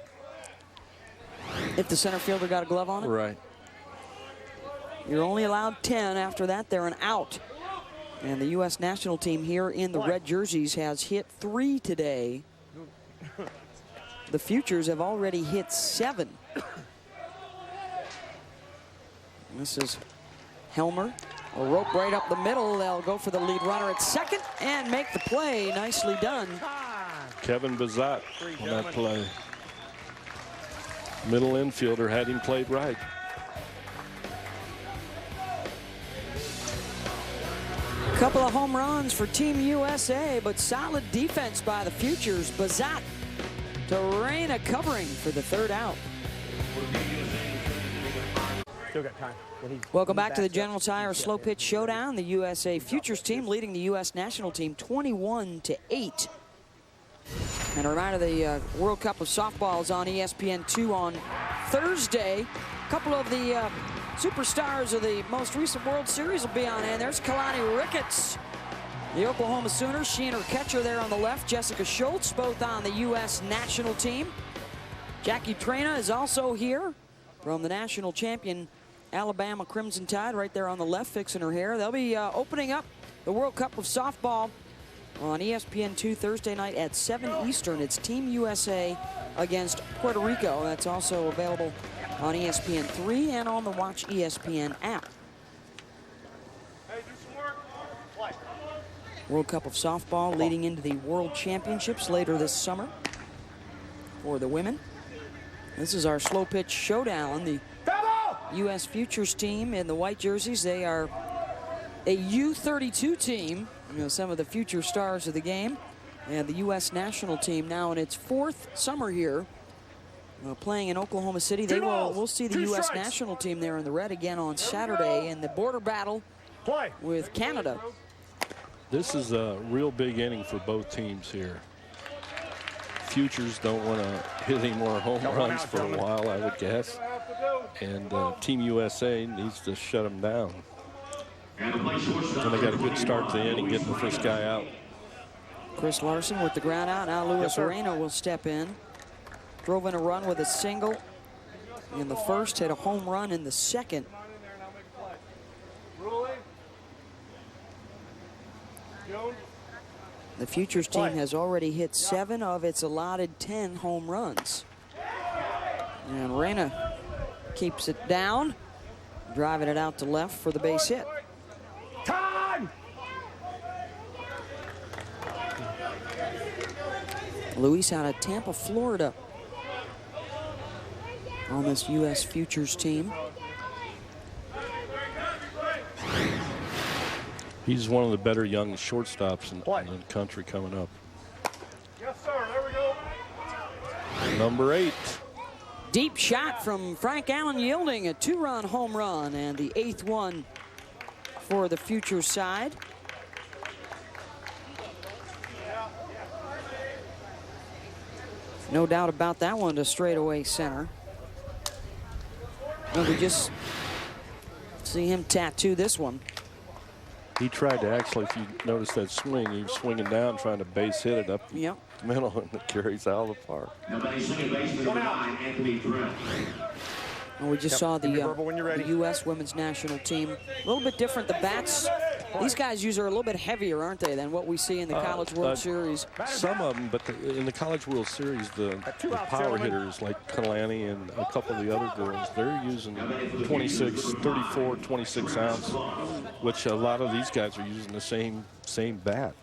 Speaker 1: If the center fielder got a glove on it?
Speaker 2: Right.
Speaker 1: You're only allowed 10. After that, they're an out. And the U.S. national team here in the red jerseys has hit 3 today. The Futures have already hit 7. This is Helmer. A rope right up the middle. They'll go for the lead runner at second and make the play. Nicely done.
Speaker 2: Kevin Bazat on that play. Middle infielder had him played right.
Speaker 1: Couple of home runs for Team USA, but solid defense by the Futures. Bazat to Reina covering for the 3rd out.
Speaker 4: Still got time.
Speaker 1: Welcome back to the General Tire Slow Pitch Showdown. The USA Futures team leading the U.S. national team 21-8. And a reminder, the World Cup of Softball is on ESPN2 on Thursday. A couple of the superstars of the most recent World Series will be on, and there's Kalani Ricketts, the Oklahoma Sooners. She and her catcher there on the left, Jessica Schultz, both on the U.S. national team. Jackie Traina is also here from the national champion Alabama Crimson Tide, right there on the left, fixing her hair. They'll be opening up the World Cup of Softball on ESPN2 Thursday night at 7 Eastern. It's Team USA against Puerto Rico. That's also available on ESPN3 and on the Watch ESPN app. World Cup of Softball leading into the World Championships later this summer for the women. This is our slow pitch showdown. The U.S. Futures team in the white jerseys, they are a U32 team. You know, some of the future stars of the game. And the U.S. national team now in its 4th summer here, playing in Oklahoma City. We'll see the U.S. national team there in the red again on Saturday in the border battle with Canada.
Speaker 2: This is a real big inning for both teams here. Futures don't want to hit any more home runs for a while, I would guess. And Team USA needs to shut them down. And they got a good start to the inning, getting the first guy out.
Speaker 1: Chris Larson with the ground out. Now Luis Moreno will step in. Drove in a run with a single in the first, hit a home run in the second. The Futures team has already hit 7 of its allotted 10 home runs. And Reyna keeps it down, driving it out to left for the base hit.
Speaker 4: Time!
Speaker 1: Luis out of Tampa, Florida, on this U.S. Futures team.
Speaker 2: He's one of the better young shortstops in the country coming up.
Speaker 4: Yes, sir. There we go.
Speaker 2: Number 8.
Speaker 1: Deep shot from Frank Allen, yielding a 2-run home run, and the 8th one for the Futures side. No doubt about that one to straightaway center. And we just see him tattoo this one.
Speaker 2: He tried to actually, if you notice that swing, he was swinging down, trying to base hit it up the middle, and it carries out of the park.
Speaker 1: And we just saw the U.S. women's national team. A little bit different. The bats, these guys use are a little bit heavier, aren't they, than what we see in the College World Series?
Speaker 2: Some of them, but in the College World Series, the power hitters like Kalani and a couple of the other girls, they're using 34, 26 ounce, which a lot of these guys are using the same bat.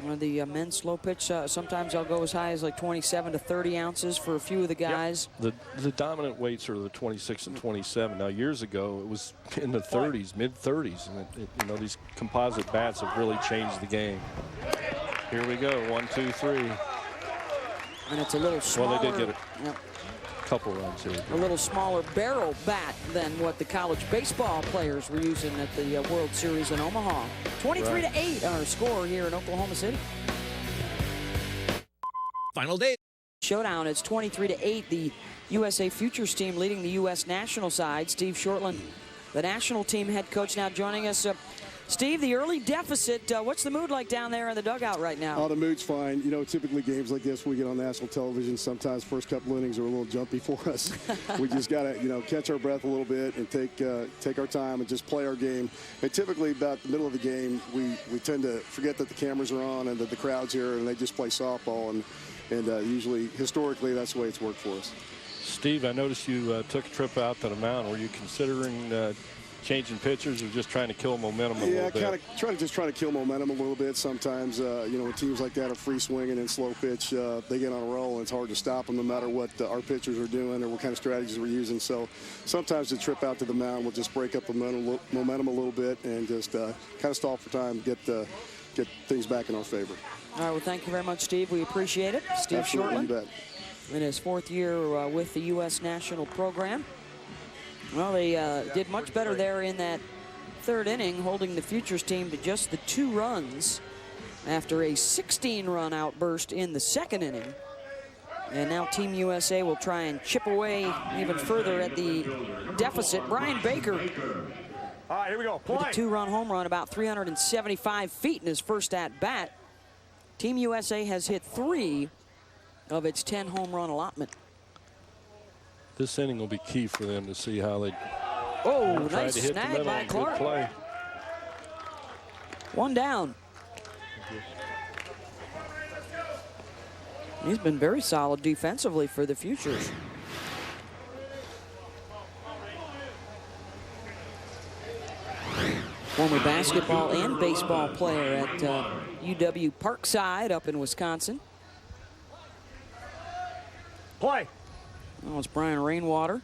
Speaker 1: One of the men's slow pitch, sometimes I'll go as high as like 27 to 30 ounces for a few of the guys.
Speaker 2: The dominant weights are the 26 and 27. Now, years ago, it was in the 30s, mid-30s. And you know, these composite bats have really changed the game. Here we go, 1, 2, 3.
Speaker 1: And it's a little smaller.
Speaker 2: Well, they did get a couple runs here.
Speaker 1: A little smaller barrel bat than what the college baseball players were using at the World Series in Omaha. 23-8 our score here in Oklahoma City.
Speaker 3: Final day.
Speaker 1: Showdown, it's 23-8. The USA Futures team leading the U.S. national side. Steve Shortland, the national team head coach, now joining us. Steve, the early deficit, what's the mood like down there in the dugout right now?
Speaker 8: Oh, the mood's fine. You know, typically games like this, we get on national television. Sometimes first couple innings are a little jumpy for us. We just got to, you know, catch our breath a little bit and take our time and just play our game. And typically about the middle of the game, we tend to forget that the cameras are on and that the crowd's here, and they just play softball. And usually, historically, that's the way it's worked for us.
Speaker 2: Steve, I noticed you took a trip out to the mound. Were you considering changing pitchers or just trying to kill momentum a little bit?
Speaker 8: Yeah, trying to kill momentum a little bit. Sometimes, you know, when teams like that are free swinging and slow pitch, they get on a roll, and it's hard to stop them no matter what our pitchers are doing or what kind of strategies we're using. So sometimes the trip out to the mound will just break up the momentum a little bit and just kind of stall for time, get things back in our favor.
Speaker 1: All right, well, thank you very much, Steve. We appreciate it. Steve Shortland,
Speaker 8: you bet.
Speaker 1: In his 4th year with the U.S. national program. Well, they did much better there in that 3rd inning, holding the Futures team to just the 2 runs after a 16-run outburst in the 2nd inning. And now Team USA will try and chip away even further at the deficit. Brian Baker,
Speaker 4: all right, here we go.
Speaker 1: with a 2-run home run, about 375 feet in his first at-bat. Team USA has hit 3 of its 10 home run allotment.
Speaker 2: This inning will be key for them to see how they
Speaker 1: try to hit snag by Clark.
Speaker 2: Good play.
Speaker 1: 1 down. He's been very solid defensively for the Futures. Former basketball and baseball player at UW Parkside up in Wisconsin.
Speaker 4: Play.
Speaker 1: Oh, it's Brian Rainwater.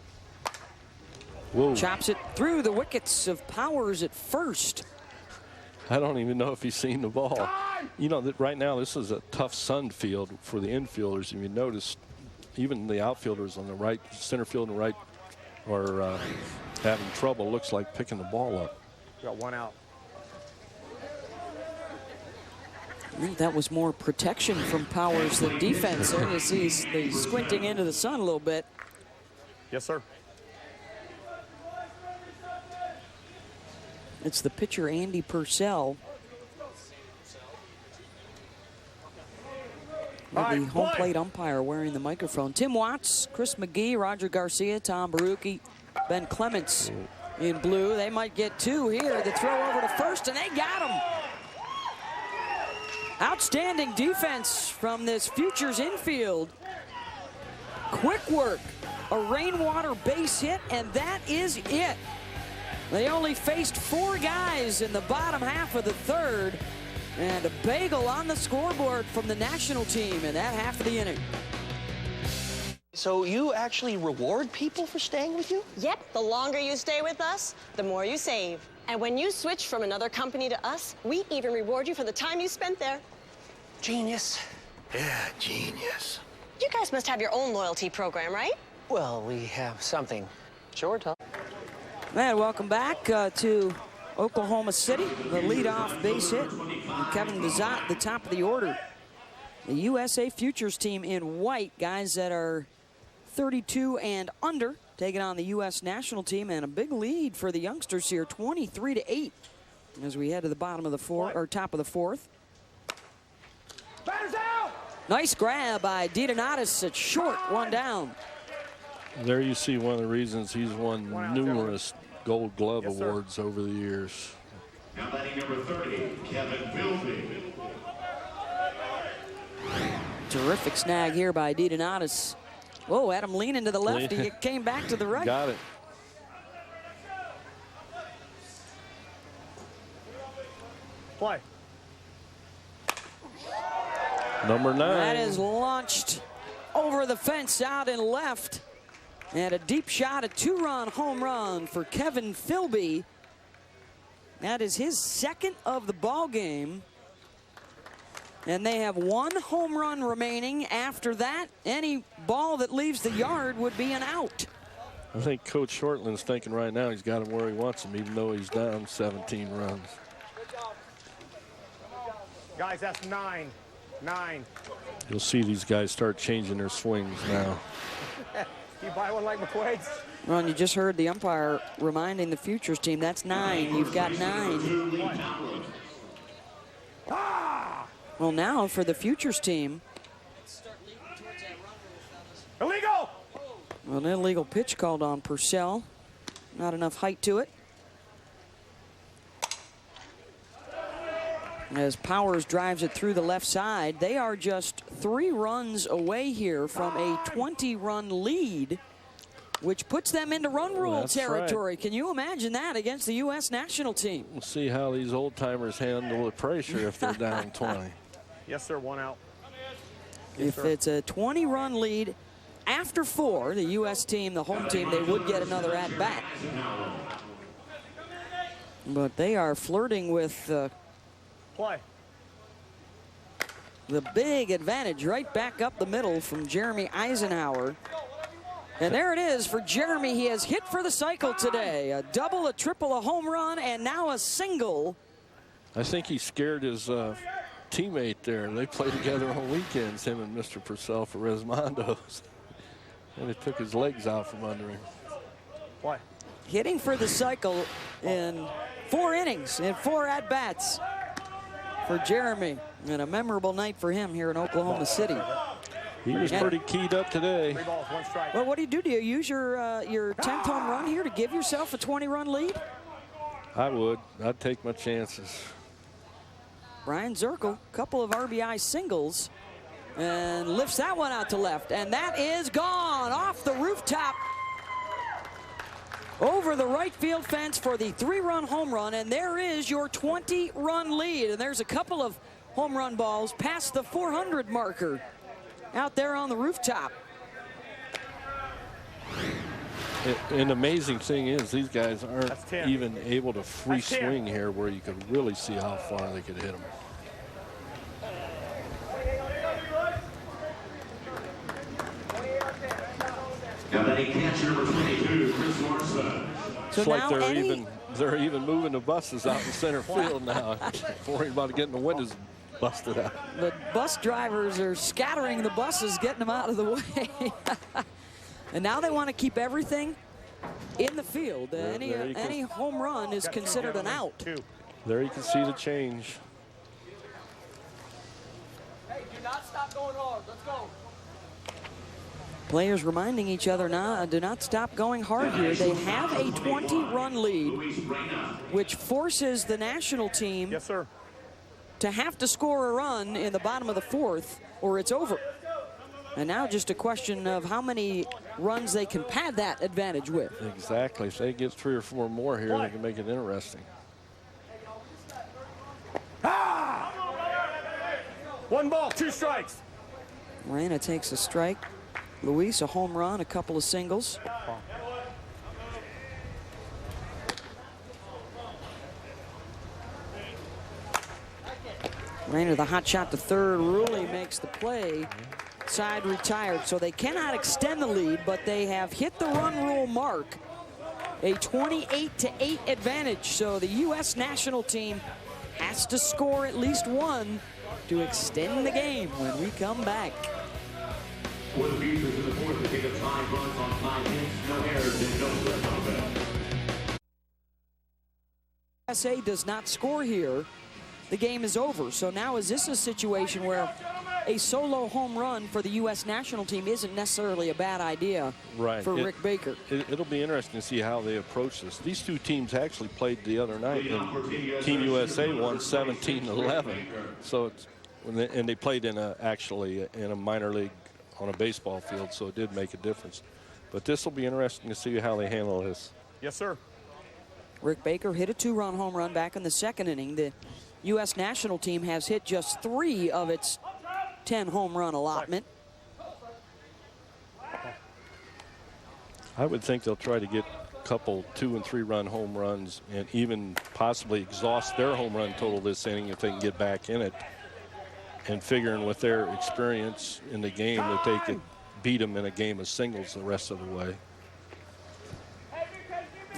Speaker 2: Whoa.
Speaker 1: Chops it through the wickets of Powers at first.
Speaker 2: I don't even know if he's seen the ball. You know, that right now this is a tough sun field for the infielders. If you notice, even the outfielders on the right, center field and right, are having trouble. Looks like picking the ball up.
Speaker 4: Got 1 out.
Speaker 1: I think that was more protection from Powers than defense. There you see he's squinting into the sun a little bit.
Speaker 4: Yes, sir.
Speaker 1: It's the pitcher, Andy Purcell. The home plate umpire wearing the microphone. Tim Watts, Chris McGee, Roger Garcia, Tom Barucki, Ben Clements in blue. They might get 2 here. The throw over to first, and they got him. Outstanding defense from this Futures infield. quick work. A Rainwater base hit, and that is it. They only faced 4 guys in the bottom half of the third, and a bagel on the scoreboard from the national team in that half of the inning.
Speaker 9: So you actually reward people for staying with you?
Speaker 10: Yep, the longer you stay with us, the more you save. And when you switch from another company to us, we even reward you for the time you spent there.
Speaker 9: Genius.
Speaker 11: Yeah, genius.
Speaker 10: You guys must have your own loyalty program, right?
Speaker 9: Well, we have something. Sure, Tom.
Speaker 1: And welcome back to Oklahoma City. The leadoff base hit. And Kevin Gazat, the top of the order. The USA Futures team in white, guys that are 32 and under, taking on the U.S. national team, and a big lead for the youngsters here, 23-8, as we head to the bottom of the fourth, or top of the fourth.
Speaker 4: Batters out!
Speaker 1: Nice grab by DeDonatis. It's short, 1 down.
Speaker 2: There you see one of the reasons he's won numerous Gold Glove awards over the years.
Speaker 6: Now batting number 30, Kevin Bilby.
Speaker 1: Terrific snag here by DeDonatis. Whoa, had him leaning to the left. He came back to the right.
Speaker 2: Got it.
Speaker 4: Play.
Speaker 2: Number 9.
Speaker 1: That is launched over the fence out and left. And a deep shot, a 2-run home run for Kevin Philby. That is his second of the ball game. And they have 1 home run remaining. After that, any ball that leaves the yard would be an out.
Speaker 2: I think Coach Shortland's thinking right now he's got him where he wants him, even though he's down 17 runs.
Speaker 4: Guys, that's 9. 9.
Speaker 2: You'll see these guys start changing their swings now.
Speaker 4: You buy one like McQuaid's?
Speaker 1: Ron, you just heard the umpire reminding the Futures team, that's 9. You've got 9. Well, now for the Futures team.
Speaker 4: Illegal!
Speaker 1: Well, an illegal pitch called on Purcell. Not enough height to it. As Powers drives it through the left side, they are just 3 runs away here from a 20-run lead, which puts them into run rule territory. Right. Can you imagine that against the U.S. national team?
Speaker 2: We'll see how these old-timers handle the pressure if they're down 20.
Speaker 4: Yes, sir, 1 out.
Speaker 1: If it's a 20-run lead after 4, the U.S. team, the home team, they would get another at-bat. But they are flirting with
Speaker 4: play.
Speaker 1: The big advantage right back up the middle from Jeremy Eisenhower. And there it is for Jeremy. He has hit for the cycle today. A double, a triple, a home run, and now a single.
Speaker 2: I think he scared his teammate there. They play together on weekends, him and Mr. Purcell for Resmondo's. And it took his legs out from under him.
Speaker 4: What?
Speaker 1: Hitting for the cycle in 4 innings, in 4 at-bats for Jeremy. And a memorable night for him here in Oklahoma City.
Speaker 2: He was pretty keyed up today.
Speaker 4: 3 balls, 1 strike.
Speaker 1: Well, what do? Do you use your 10th home run here to give yourself a 20-run lead?
Speaker 2: I would. I'd take my chances.
Speaker 1: Brian Zirkle, couple of RBI singles, and lifts that one out to left. And that is gone off the rooftop over the right field fence for the 3-run home run. And there is your 20-run lead. And there's a couple of home run balls past the 400 marker out there on the rooftop.
Speaker 2: An amazing thing is these guys aren't even able to free swing here where you could really see how far they could hit them.
Speaker 6: Now batting catcher number 22, Chris Morrison.
Speaker 1: So
Speaker 2: it's like they're even moving the buses out in center field now, worrying about getting the windows busted out.
Speaker 1: The bus drivers are scattering the buses, getting them out of the way. And now they want to keep everything in the field. Any home run is considered an out.
Speaker 2: There you can see the change.
Speaker 12: Hey, do not stop going hard. Let's go.
Speaker 1: Players reminding each other now, do not stop going hard here. They have a 20-run lead, which forces the national team to have to score a run in the bottom of the 4th, or it's over. And now just a question of how many runs they can pad that advantage with.
Speaker 2: Exactly. If they get 3 or 4 more here, they can make it interesting.
Speaker 4: One ball, 2 strikes.
Speaker 1: Reyna takes a strike. Luis a home run, a couple of singles. Reyna the hot shot to third. Rouille makes the play. Side retired, so they cannot extend the lead, but they have hit the run rule mark. A 28-8 advantage, so the U.S. national team has to score at least 1 to extend the game when we come back.
Speaker 6: For the Futures in the fourth, they pick up 5 runs on 5 hits, no errors, and no left on base.
Speaker 1: USA does not score here, the game is over. So now is this a situation where a solo home run for the U.S. national team isn't necessarily a bad idea for Rick Baker?
Speaker 2: It'll be interesting to see how they approach this. These 2 teams actually played the other night, and Team USA won 17-11. So it's, and they played in actually in a minor league on a baseball field, so it did make a difference. But this will be interesting to see how they handle this.
Speaker 4: Yes, sir.
Speaker 1: Rick Baker hit a 2-run home run back in the 2nd inning. The U.S. national team has hit just 3 of its 10 home run allotment.
Speaker 2: I would think they'll try to get a couple 2- and 3-run home runs and even possibly exhaust their home run total this inning if they can get back in it. And figuring with their experience in the game that they could beat them in a game of singles the rest of the way.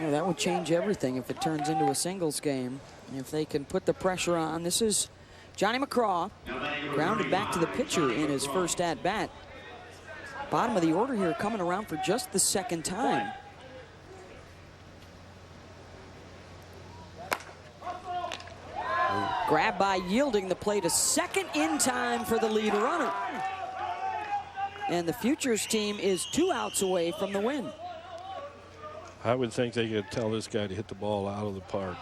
Speaker 1: Well, that would change everything if it turns into a singles game. If they can put the pressure on. This is Johnny McCraw, grounded back to the pitcher in his first at-bat. Bottom of the order here, coming around for just the 2nd time. Grab by Yielding the play to second in time for the lead runner. And the Futures team is 2 outs away from the win.
Speaker 2: I would think they could tell this guy to hit the ball out of the park.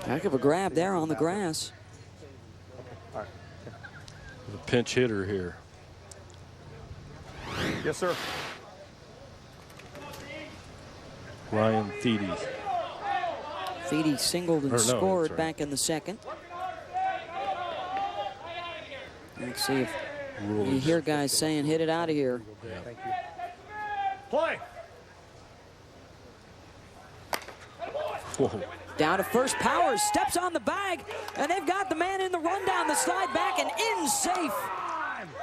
Speaker 1: Heck of a grab there on the grass.
Speaker 2: The pinch hitter here.
Speaker 4: Yes, sir.
Speaker 2: Ryan Thiede.
Speaker 1: Thiede singled and scored back in the 2nd. Let's see if you hear guys saying, hit it out of here.
Speaker 4: Yeah. Thank you. Play.
Speaker 2: Whoa.
Speaker 1: Down to first. Powers steps on the bag, and they've got the man in the rundown. The slide back and in safe.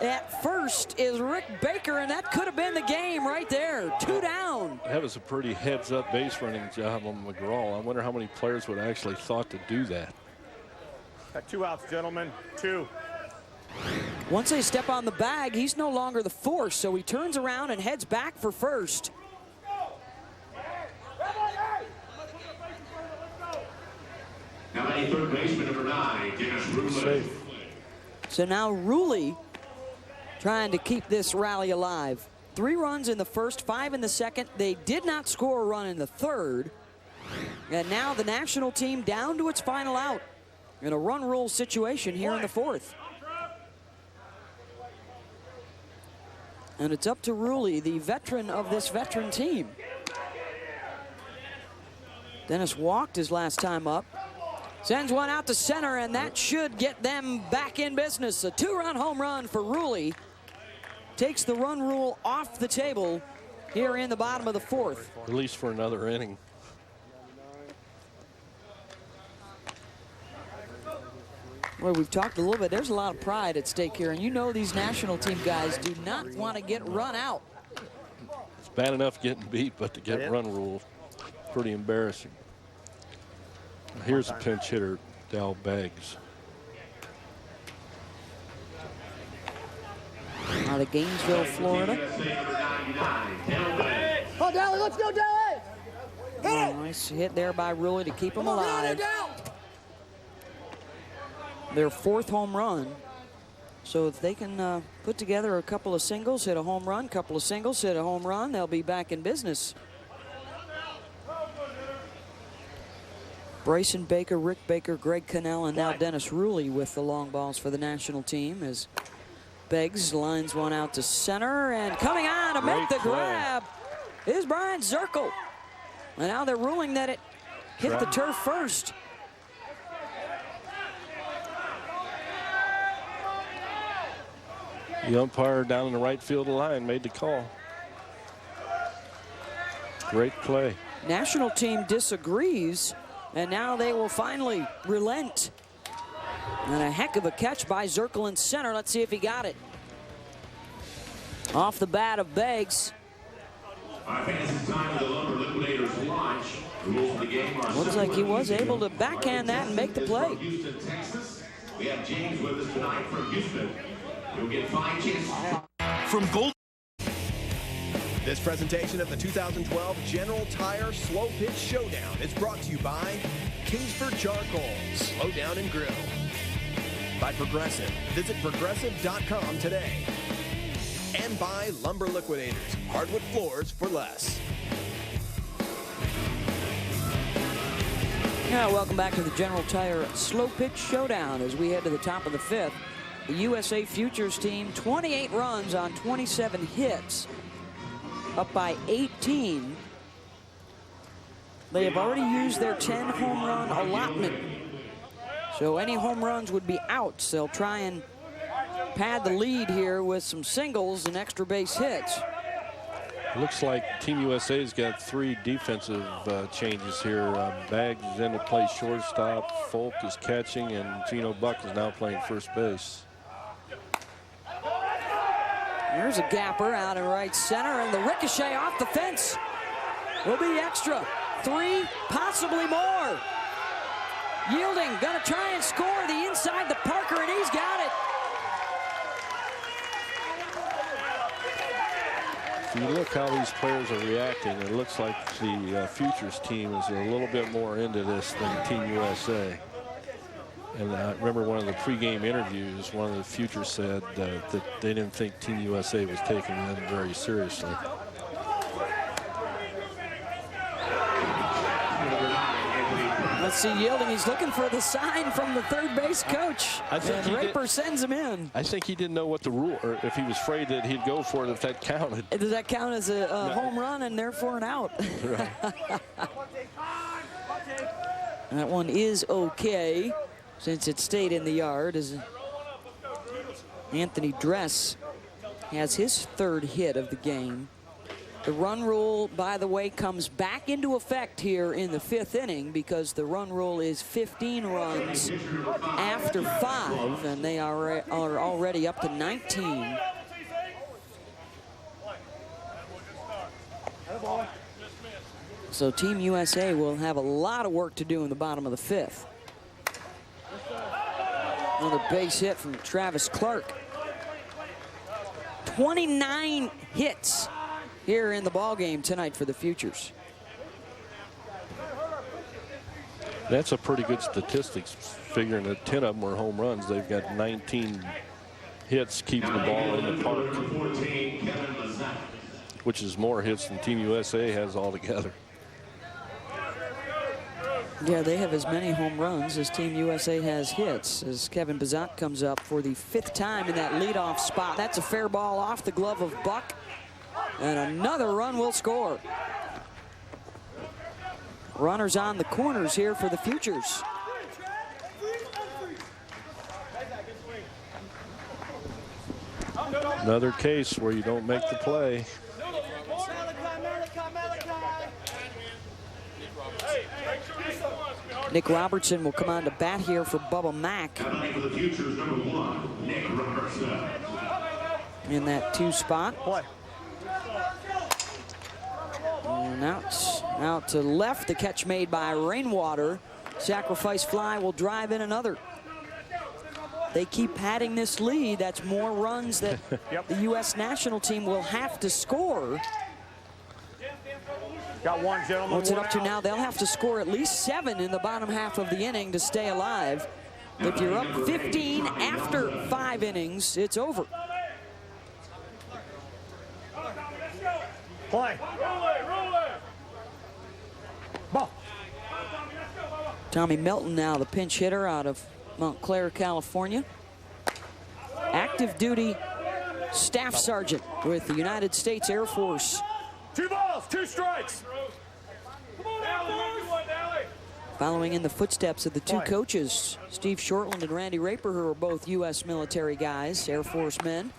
Speaker 1: At first is Rick Baker, and that could have been the game right there. 2 down.
Speaker 2: That was a pretty heads-up base running job on McGraw. I wonder how many players would actually thought to do that.
Speaker 4: Got 2 outs, gentlemen. 2.
Speaker 1: Once they step on the bag, he's no longer the force, so he turns around and heads back for first.
Speaker 6: Now batting third baseman number 9, Dennis Rouille.
Speaker 1: So now Rouille trying to keep this rally alive. 3 runs in the first, 5 in the 2nd. They did not score a run in the 3rd. And now the national team down to its final out in a run rule situation here in the 4th. And it's up to Rouille, the veteran of this veteran team. Dennis walked his last time up. Sends one out to center, and that should get them back in business. A 2-run home run for Rouille. Takes the run rule off the table here in the bottom of the 4th.
Speaker 2: At least for another inning.
Speaker 1: Well, we've talked a little bit. There's a lot of pride at stake here, and you know these national team guys do not want to get run out.
Speaker 2: It's bad enough getting beat, but to get run ruled, pretty embarrassing. Here's a pinch hitter, Dal Beggs.
Speaker 1: Out of Gainesville, Florida.
Speaker 12: Oh, Dally, let's go, Dally!
Speaker 1: Nice hit there by Rouille to keep him alive. Their 4th home run. So if they can put together a couple of singles, hit a home run, couple of singles, hit a home run, they'll be back in business. Bryson Baker, Rick Baker, Greg Cannell, and now Dennis Rouille with the long balls for the national team as Beggs lines one out to center, and coming on to make the grab is Brian Zirkle. And now they're ruling that it hit the turf first.
Speaker 2: The umpire down in the right field line made the call. Great play.
Speaker 1: National team disagrees, and now they will finally relent. And a heck of a catch by Zirkle in center. Let's see if he got it. Off the bat of Beggs.
Speaker 6: I think it's time for the Lumber Liquidators launch. The rules of the game are
Speaker 1: looks like he was able to backhand that and make the play.
Speaker 6: From Houston, Texas. We have James with us tonight from Houston. You'll get 5 chances.
Speaker 3: From Gold. This presentation of the 2012 General Tire Slow Pitch Showdown is brought to you by Kingsford Charcoal, Slow Down and Grill. By Progressive. Visit progressive.com today. And by Lumber Liquidators, hardwood floors for less.
Speaker 1: Now, welcome back to the General Tire Slow Pitch Showdown as we head to the top of the 5th. The USA Futures team, 28 runs on 27 hits, up by 18. They have already used their 10 home run allotment. So any home runs would be outs. They'll try and pad the lead here with some singles and extra base hits.
Speaker 2: Looks like Team USA's got 3 defensive changes here. Baggs is in to play shortstop, Folk is catching, and Gino Buck is now playing first base.
Speaker 1: There's a gapper out in right center, and the ricochet off the fence will be extra. 3, possibly more. Yielding, gonna try and score the inside the Parker, and he's got it.
Speaker 2: If you look how these players are reacting, it looks like the Futures team is a little bit more into this than Team USA. And I remember one of the pregame interviews, one of the Futures said that they didn't think Team USA was taking them very seriously.
Speaker 1: Let's see Yielding. He's looking for the sign from the third base coach. And Raper sends him in.
Speaker 2: I think he didn't know what the rule, or if he was afraid that he'd go for it if that counted.
Speaker 1: Does that count as a home run and therefore an out?
Speaker 2: Right.
Speaker 1: That one is okay, since it stayed in the yard, as Anthony Dress has his 3rd hit of the game. The run rule, by the way, comes back into effect here in the 5th inning because the run rule is 15 runs after 5, and they are already up to 19. So Team USA will have a lot of work to do in the bottom of the 5th. Another base hit from Travis Clark. 29 hits here in the ball game tonight for the Futures.
Speaker 2: That's a pretty good statistics, figuring that 10 of them were home runs. They've got 19 hits keeping the ball in the park, which is more hits than Team USA has altogether.
Speaker 1: Yeah, they have as many home runs as Team USA has hits, as Kevin Bazat comes up for the 5th time in that leadoff spot. That's a fair ball off the glove of Buck, and another run will score. Runners on the corners here for the Futures.
Speaker 2: Another case where you don't make the play.
Speaker 1: Nick Robertson will come on to bat here for Bubba Mack. In that 2 spot. And out to left, the catch made by Rainwater. Sacrifice fly will drive in another. They keep padding this lead. That's more runs that the U.S. national team will have to score.
Speaker 4: Got one, gentlemen.
Speaker 1: What's it up to now? They'll have to score at least 7 in the bottom half of the inning to stay alive. If you're up 15 after 5 innings, it's over.
Speaker 4: Play. Ball.
Speaker 1: Tommy Melton now the pinch hitter out of Montclair, California. Active duty staff sergeant with the United States Air Force.
Speaker 4: 2 balls, 2 strikes.
Speaker 1: Following in the footsteps of the two coaches, Steve Shortland and Randy Raper, who are both U.S. military guys, Air Force men.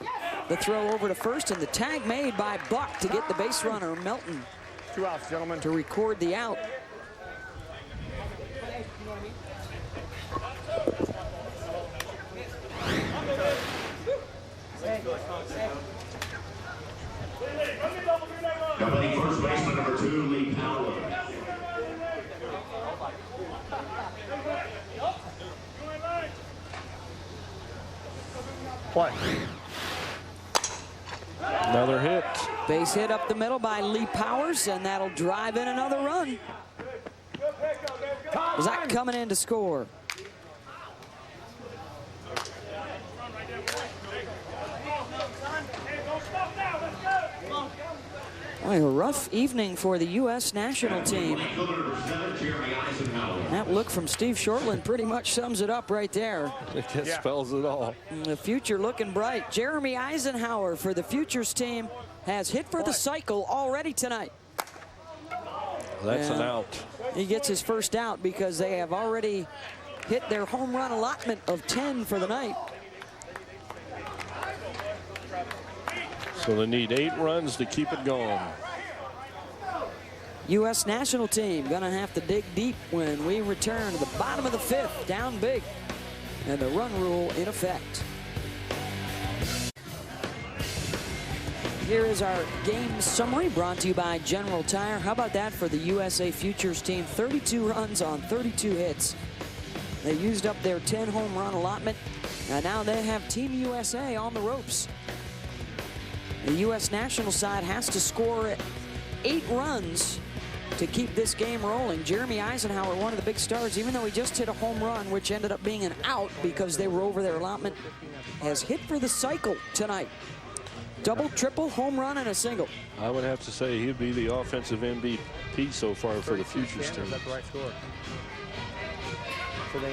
Speaker 1: The throw over to first, and the tag made by Buck to get the base runner, Melton,
Speaker 4: 2 outs, gentlemen,
Speaker 1: to record the out.
Speaker 6: Company first baseman number 2, Lee Powell.
Speaker 4: Play.
Speaker 2: Another hit.
Speaker 1: Base hit up the middle by Lee Powers, and that'll drive in another run. Zach coming in to score. Boy, a rough evening for the U.S. national team. That look from Steve Shortland pretty much sums it up right there.
Speaker 2: It spells it all.
Speaker 1: The future looking bright. Jeremy Eisenhower for the Futures team has hit for the cycle already tonight.
Speaker 2: That's an out.
Speaker 1: He gets his first out because they have already hit their home run allotment of 10 for the night.
Speaker 2: So they need 8 runs to keep it going.
Speaker 1: U.S. national team gonna have to dig deep when we return to the bottom of the 5th, down big, and the run rule in effect. Here is our game summary brought to you by General Tire. How about that for the USA Futures team? 32 runs on 32 hits. They used up their 10 home run allotment, and now they have Team USA on the ropes. The U.S. national side has to score 8 runs to keep this game rolling. Jeremy Eisenhower, one of the big stars, even though he just hit a home run, which ended up being an out because they were over their allotment, has hit for the cycle tonight. Double, triple, home run, and a single.
Speaker 2: I would have to say he'd be the offensive MVP so far for the Futures team.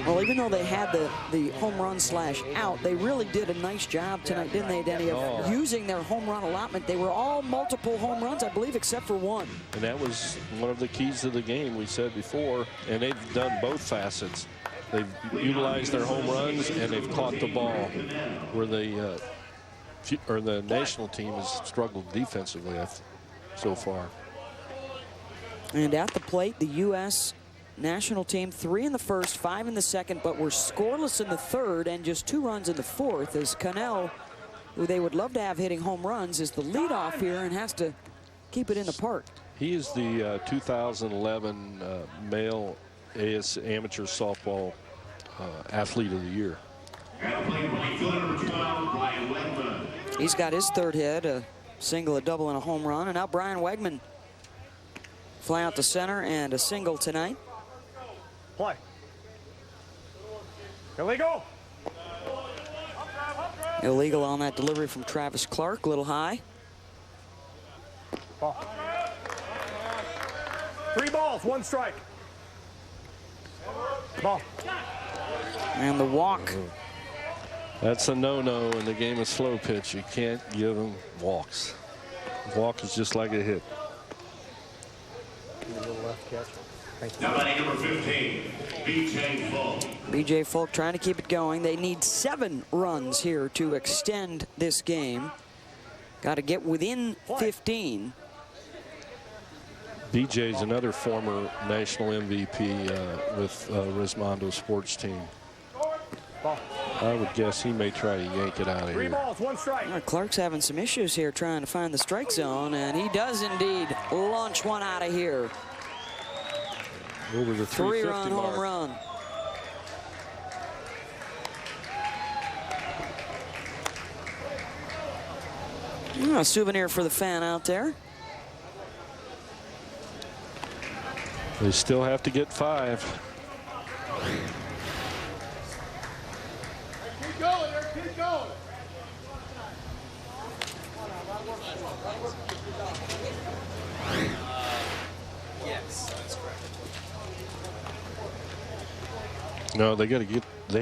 Speaker 1: Well, even though they had the home run slash out, they really did a nice job tonight, didn't they, Denny, of using their home run allotment. They were all multiple home runs, I believe, except for one.
Speaker 2: And that was one of the keys to the game, we said before, and they've done both facets. They've utilized their home runs, and they've caught the ball, where the national team has struggled defensively so far.
Speaker 1: And at the plate, the U.S. national team, 3 in the first, 5 in the second, but were scoreless in the third and just 2 runs in the fourth, as Cannell, who they would love to have hitting home runs, is the leadoff here and has to keep it in the park.
Speaker 2: He is the 2011 male amateur softball athlete of the year.
Speaker 1: He's got his third hit, a single, a double, and a home run. And now Brian Wegman fly out to center and a single tonight.
Speaker 4: Play. Illegal.
Speaker 1: Illegal on that delivery from Travis Clark, a little high.
Speaker 4: Ball. 3 balls, 1 strike. Ball.
Speaker 1: And the walk.
Speaker 2: That's a no-no in the game of slow pitch. You can't give them walks. Walk is just like a hit.
Speaker 6: Number 15, B.J. Falk.
Speaker 1: B.J. Falk trying to keep it going. They need 7 runs here to extend this game. Got to get within 15.
Speaker 2: B.J.'s another former national MVP with Rismondo sports team. I would guess he may try to yank it out of
Speaker 4: 3
Speaker 2: here.
Speaker 4: balls, 1 strike.
Speaker 1: Clark's having some issues here trying to find the strike zone, and he does indeed launch one out of here.
Speaker 2: Over the
Speaker 1: 3-run home run. A souvenir for the fan out there.
Speaker 2: They still have to get 5.
Speaker 12: Keep going, Eric, keep going.
Speaker 13: Yes, that's correct.
Speaker 2: No, they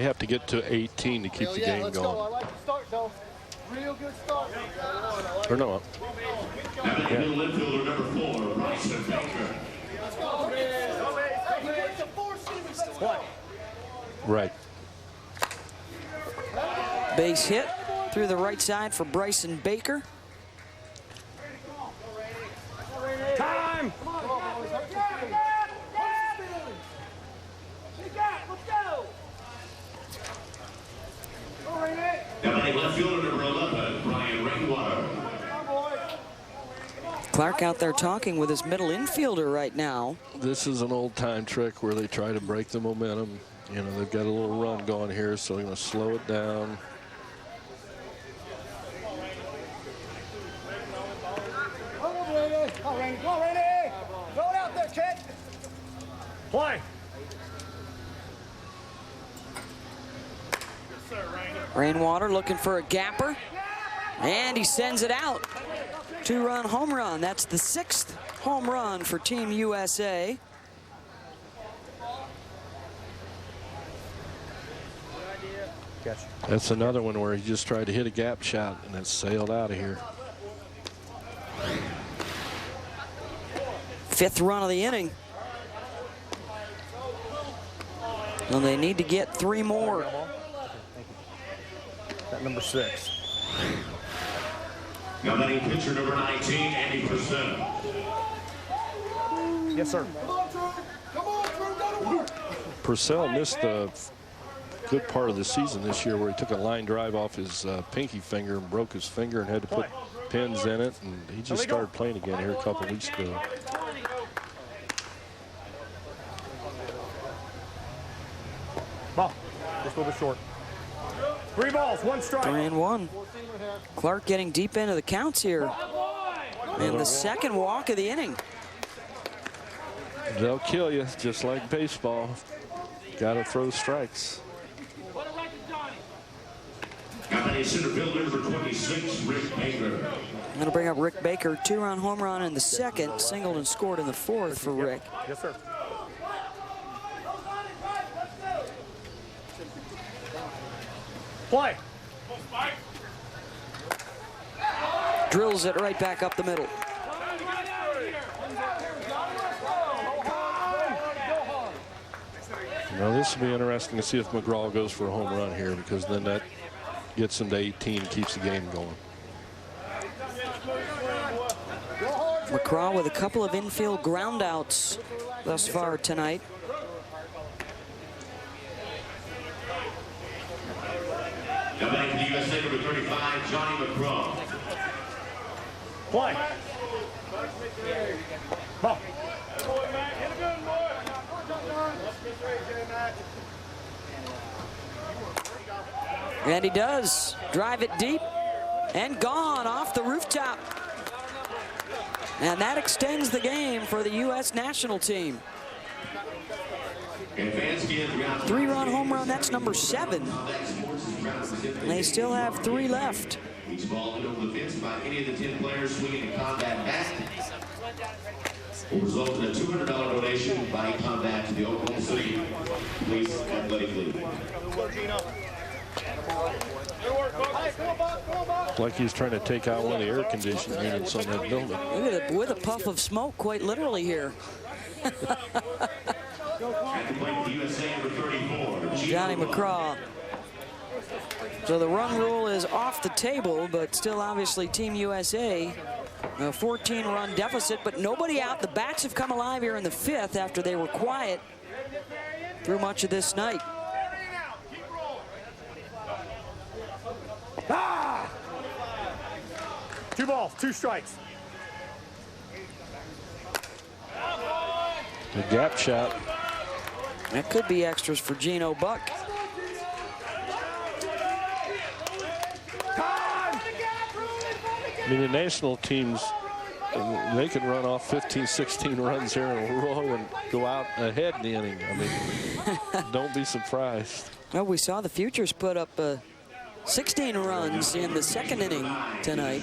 Speaker 2: have to get to 18 to keep the game
Speaker 12: let's
Speaker 2: going.
Speaker 12: go. I like the start, though. Real good start.
Speaker 2: Or no.
Speaker 6: Yeah. Middle infielder number 4, Bryson Baker.
Speaker 12: Let's go. What?
Speaker 2: Right.
Speaker 1: Base hit through the right side for Bryson Baker.
Speaker 4: Time.
Speaker 6: Now batting left fielder number 11, Brian Rainwater.
Speaker 1: Clark out there talking with his middle infielder right now.
Speaker 2: This is an old-time trick where they try to break the momentum. You know, they've got a little run going here, so they're going to slow it down.
Speaker 12: Go, Rainey. Go, Rainey. Throw it out there, kid.
Speaker 4: Play.
Speaker 1: Rainwater looking for a gapper, and he sends it out. 2-run home run. That's the 6th home run for Team USA.
Speaker 4: Catch.
Speaker 2: That's another one where he just tried to hit a gap shot and it sailed out of here.
Speaker 1: 5th run of the inning. And they need to get 3 more.
Speaker 4: That number 6.
Speaker 6: Now batting pitcher number 19, Andy Purcell.
Speaker 4: Yes, sir.
Speaker 2: Purcell missed a good part of the season this year where he took a line drive off his pinky finger and broke his finger and had to put pins in it, and he just started playing again here a couple weeks ago.
Speaker 4: Ball. Just a little bit short. 3 balls, 1 strike.
Speaker 1: 3-1. Clark getting deep into the counts here. And the 2nd walk of the inning.
Speaker 2: They'll kill you, just like baseball. Got to throw strikes.
Speaker 6: Now batting center fielder number 26, Rick Baker.
Speaker 1: I'm going to bring up Rick Baker. 2-run home run in the 2nd. Singled and scored in the 4th for Rick.
Speaker 4: Yes, sir. Play.
Speaker 1: Drills it right back up the middle.
Speaker 2: Now this will be interesting to see if McGraw goes for a home run here, because then that gets him to 18, keeps the game going.
Speaker 1: McGraw with a couple of infield groundouts thus far tonight.
Speaker 6: Now batting for the USA number 35, Johnny McGraw.
Speaker 4: Play. Ball.
Speaker 1: And he does. Drive it deep and gone off the rooftop. And that extends the game for the U.S. national team. 3-run home run, that's number 7. And they still have 3 left.
Speaker 6: Each ball hit over the fence by any of the 10 players swinging a combat bat will result in a $200 donation by combat to the Oklahoma City Police Athletic League.
Speaker 2: Like he's trying to take out one of the air conditioning units on that building.
Speaker 1: Look at it, with a puff of smoke, quite literally here. Johnny McGraw. So the run rule is off the table, but still obviously Team USA, a 14-run deficit, but nobody out. The bats have come alive here in the 5th after they were quiet through much of this night.
Speaker 4: Ah! 2 balls, 2 strikes.
Speaker 2: The gap shot.
Speaker 1: That could be extras for Geno Buck.
Speaker 2: I mean, the national teams, they can run off 15, 16 runs here in a row and go out ahead in the inning. I mean, don't be surprised.
Speaker 1: Well, we saw the Futures put up 16 runs in the 2nd inning tonight.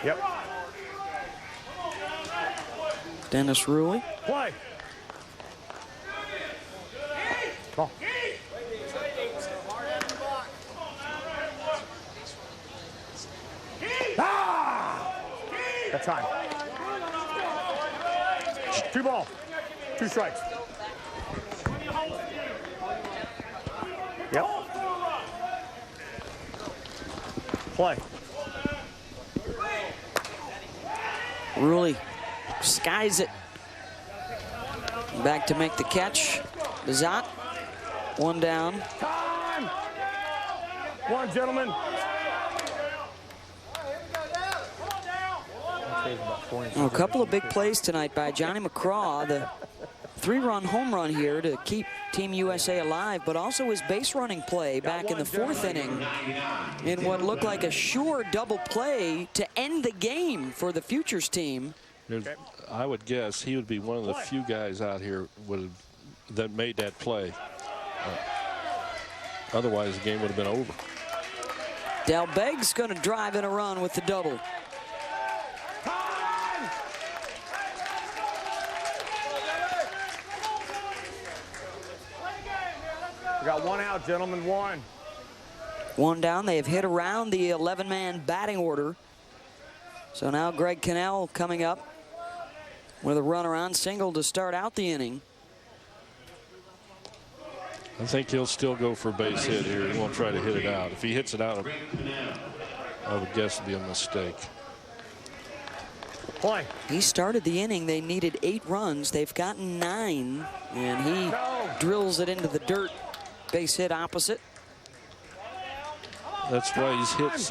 Speaker 4: Yep.
Speaker 1: Dennis Rouille.
Speaker 4: Play. Ball. Ah! That's time. 2 balls. 2 strikes. Yep. Play.
Speaker 1: Rouille skies it. Back to make the catch. Bizot. 1 down.
Speaker 4: Time! 1, gentlemen.
Speaker 1: Oh, a couple of big plays tonight by Johnny McCraw. The 3-run home run here to keep Team USA alive, but also his base running play back in the 4th inning in what looked like a sure double play to end the game for the Futures team.
Speaker 2: I would guess he would be one of the few guys out here that made that play. Otherwise, the game would have been over.
Speaker 1: Del Begg's going to drive in a run with the double.
Speaker 4: We got 1 out, gentlemen. 1.
Speaker 1: 1 down. They have hit around the 11-man batting order. So now Greg Cannell coming up with a runner on single to start out the inning.
Speaker 2: I think he'll still go for a base hit here. He won't try to hit it out. If he hits it out, I would guess it'd be a mistake.
Speaker 4: Play.
Speaker 1: He started the inning. They needed 8 runs. They've gotten 9, and he drills it into the dirt. Base hit opposite.
Speaker 2: That's why he's hit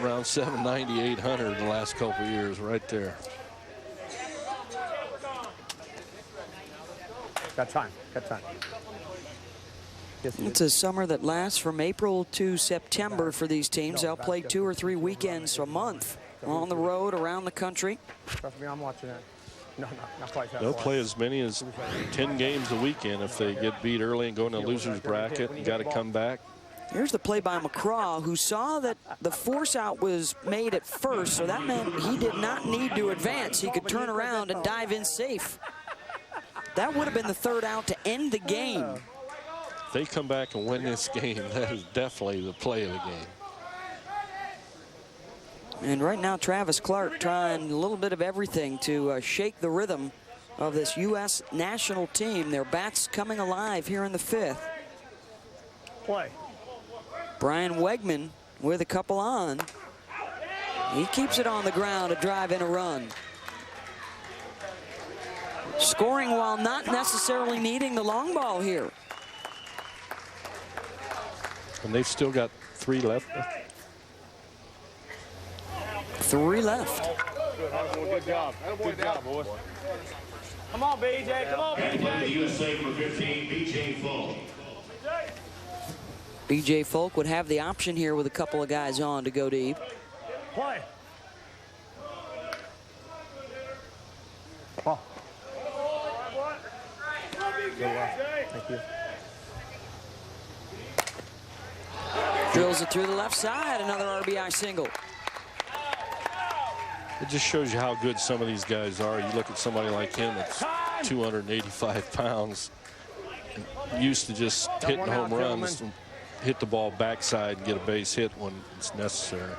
Speaker 2: around 790, 800 in the last couple of years, right there.
Speaker 4: Got time. Got time.
Speaker 1: It's a summer that lasts from April to September for these teams. They'll play 2 or 3 weekends a month on the road around the country.
Speaker 4: Trust me, I'm watching that. No, not quite that.
Speaker 2: They'll play as many as 10 games a weekend if they get beat early and go in the loser's bracket and got to come back.
Speaker 1: Here's the play by McCraw, who saw that the force out was made at first, so that meant he did not need to advance. He could turn around and dive in safe. That would have been the 3rd out to end the game.
Speaker 2: If they come back and win this game, that is definitely the play of the game.
Speaker 1: And right now, Travis Clark trying a little bit of everything to shake the rhythm of this U.S. national team. Their bats coming alive here in the 5th.
Speaker 4: Play.
Speaker 1: Brian Wegman with a couple on. He keeps it on the ground to drive in a run. Scoring while not necessarily needing the long ball here.
Speaker 2: And they've still got 3 left.
Speaker 1: 3 left.
Speaker 4: Good job. Good job, boys. Come on, BJ. Come on, BJ.
Speaker 6: The USA for 15, BJ Folk.
Speaker 1: BJ Folk would have the option here with a couple of guys on to go deep.
Speaker 4: Play. Oh. Thank you.
Speaker 1: Drills it through the left side. Another RBI single.
Speaker 2: It just shows you how good some of these guys are. You look at somebody like him that's 285 pounds, used to just hitting home runs, and hit the ball backside and get a base hit when it's necessary.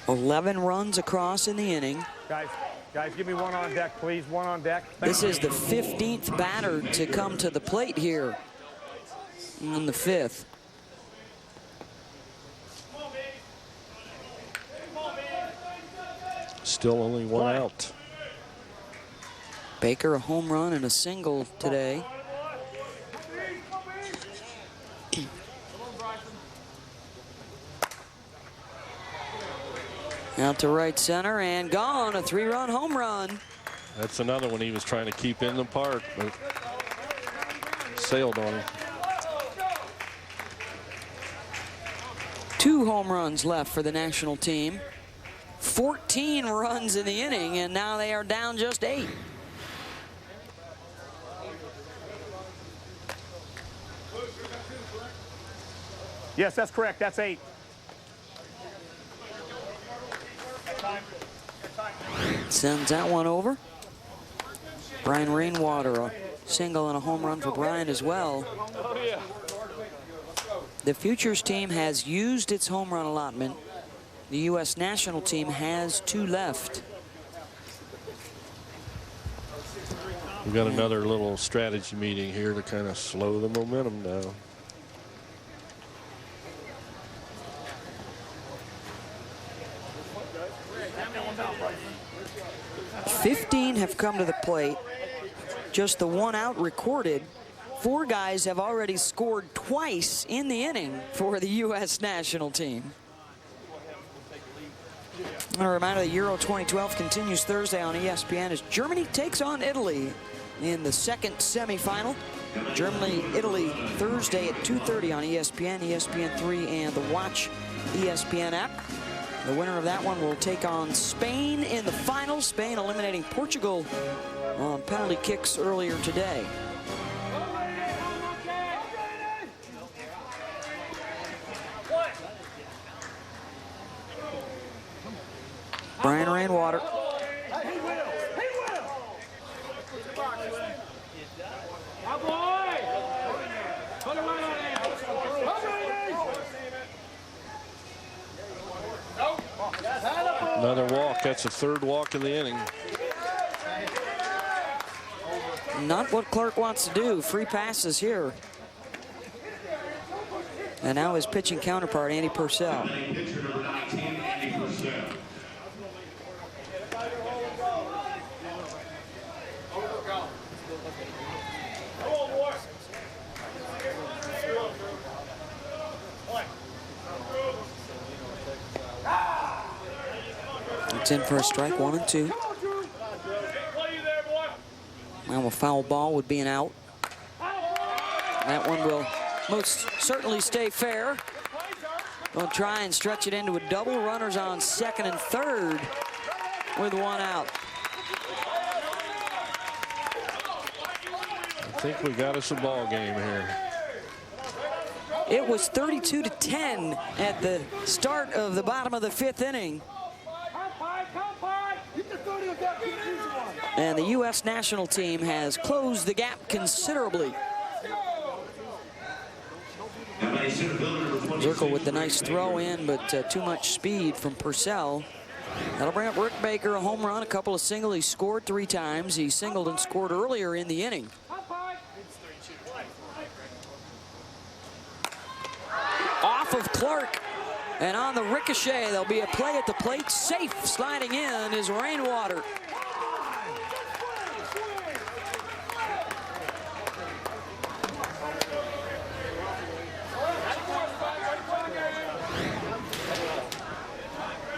Speaker 1: 11 runs across in the inning.
Speaker 4: Guys, give me 1 on deck, please. 1 on deck.
Speaker 1: This is the 15th batter to come to the plate here in the 5th.
Speaker 2: Still only 1 out.
Speaker 1: Baker a home run and a single today. Out to right center and gone. A 3-run home run.
Speaker 2: That's another one he was trying to keep in the park, but sailed on him.
Speaker 1: 2 home runs left for the national team. 14 runs in the inning, and now they are down just 8.
Speaker 4: Yes, that's correct. That's 8.
Speaker 1: Sends that one over. Brian Rainwater, a single and a home run for Brian as well. The Futures team has used its home run allotment. The U.S. national team has 2 left.
Speaker 2: We've got another little strategy meeting here to kind of slow the momentum down.
Speaker 1: 15 have come to the plate. Just the 1 out recorded. 4 guys have already scored twice in the inning for the U.S. national team. A reminder that Euro 2012 continues Thursday on ESPN as Germany takes on Italy in the second semifinal. Germany-Italy Thursday at 2:30 on ESPN, ESPN3, and the Watch ESPN app. The winner of that one will take on Spain in the final. Spain eliminating Portugal on penalty kicks earlier today. Brian Rainwater.
Speaker 2: Another walk. That's a 3rd walk in the inning.
Speaker 1: Not what Clark wants to do. Free passes here. And now his pitching counterpart, Andy Purcell. It's in for a strike, 1 and 2. Now a foul ball would be an out. That one will most certainly stay fair. We'll try and stretch it into a double. Runners on 2nd and 3rd with 1 out.
Speaker 2: I think we got us a ball game here.
Speaker 1: It was 32-10 at the start of the bottom of the 5th inning. And the U.S. national team has closed the gap considerably. Zirkle with the nice throw in, but too much speed from Purcell. That'll bring up Rick Baker, a home run, a couple of singles. He scored 3 times. He singled and scored earlier in the inning. Off of Clark. And on the ricochet, there'll be a play at the plate. Safe sliding in is Rainwater.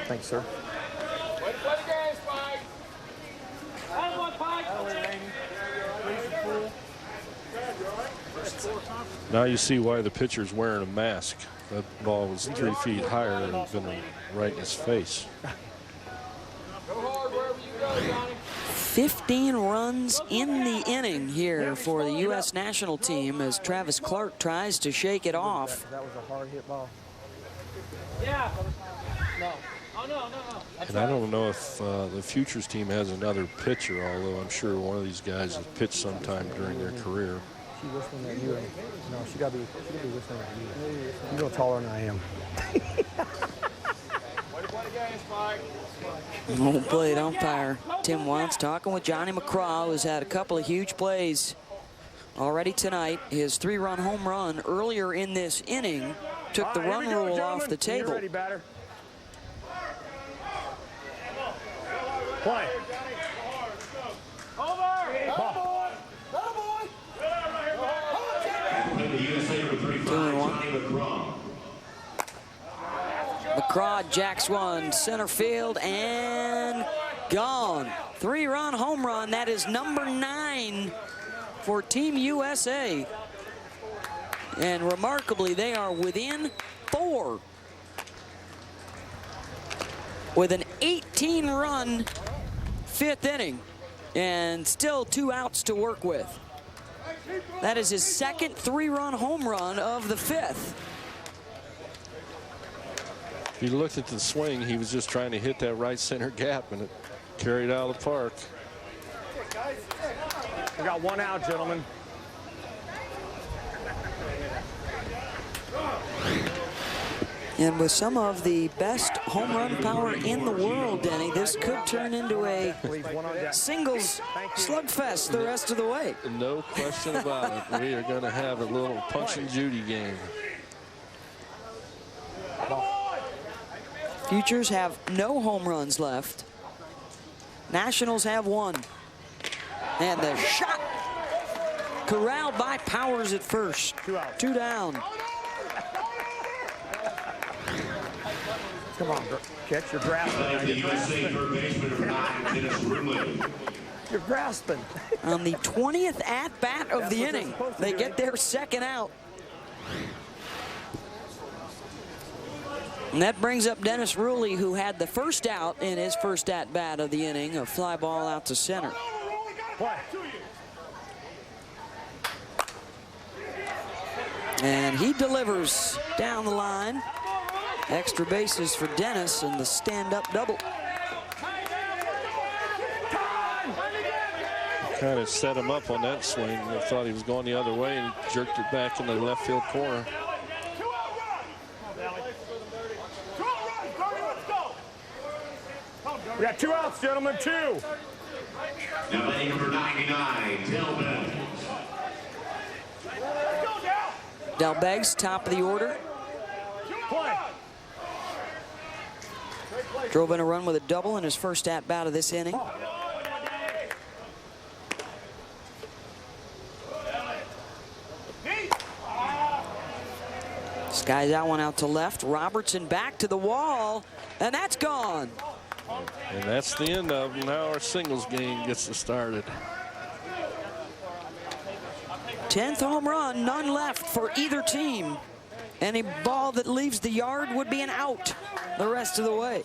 Speaker 4: Thanks, sir.
Speaker 2: Now you see why the pitcher's wearing a mask. That ball was 3 feet higher and been right in his face.
Speaker 1: 15 runs in the inning here for the U.S. national team as Travis Clark tries to shake it off.
Speaker 4: That was a hard hit ball.
Speaker 12: Yeah. No. Oh, no.
Speaker 2: And I don't know if the Futures team has another pitcher, although I'm sure one of these guys has pitched sometime during their career.
Speaker 4: She whistling at you. No, she gotta be whistling at you. You're no taller than I am.
Speaker 1: Home plate umpire Tim Watts talking with Johnny McCraw, who's had a couple of huge plays already tonight. His 3-run home run earlier in this inning took the run rule off the table.
Speaker 4: Ready, batter. Play.
Speaker 12: Over.
Speaker 1: McCraw jacks one, center field, and gone. 3-run home run. That is number 9 for Team USA. And remarkably, they are within 4 with an 18-run 5th inning and still 2 outs to work with. That is his second 3-run home run of the 5th.
Speaker 2: If you looked at the swing, he was just trying to hit that right center gap, and it Carried out of the park.
Speaker 4: We got one out, gentlemen.
Speaker 1: And with some of the best home run power in the world, Denny, this could turn into a singles slugfest the rest of the way.
Speaker 2: No question about it. We are going to have a little Punch and Judy game.
Speaker 1: Futures have no home runs left. Nationals have one. And the shot corralled by Powers at first. 2 down.
Speaker 4: Come on, catch your grasping. You're grasping.
Speaker 1: On the 20th at-bat of the inning, they get their second out. And that brings up Dennis Rouille, who had the first out in his first at-bat of the inning, a fly ball out to center. And he delivers down the line. Extra bases for Dennis and the stand-up double.
Speaker 2: Kind of set him up on that swing. I thought he was going the other way and jerked it back in the left field corner.
Speaker 4: We got 2 outs, gentlemen, 2.
Speaker 6: Now batting number 99, Delbecq.
Speaker 1: Delbecq, top of the order. Drove in a run with a double in his first at-bat of this inning. Skies that one out to left. Robertson back to the wall, and that's gone.
Speaker 2: And that's the end of them. Now our singles game gets started.
Speaker 1: 10th home run, none left for either team. Any ball that leaves the yard would be an out the rest of the way.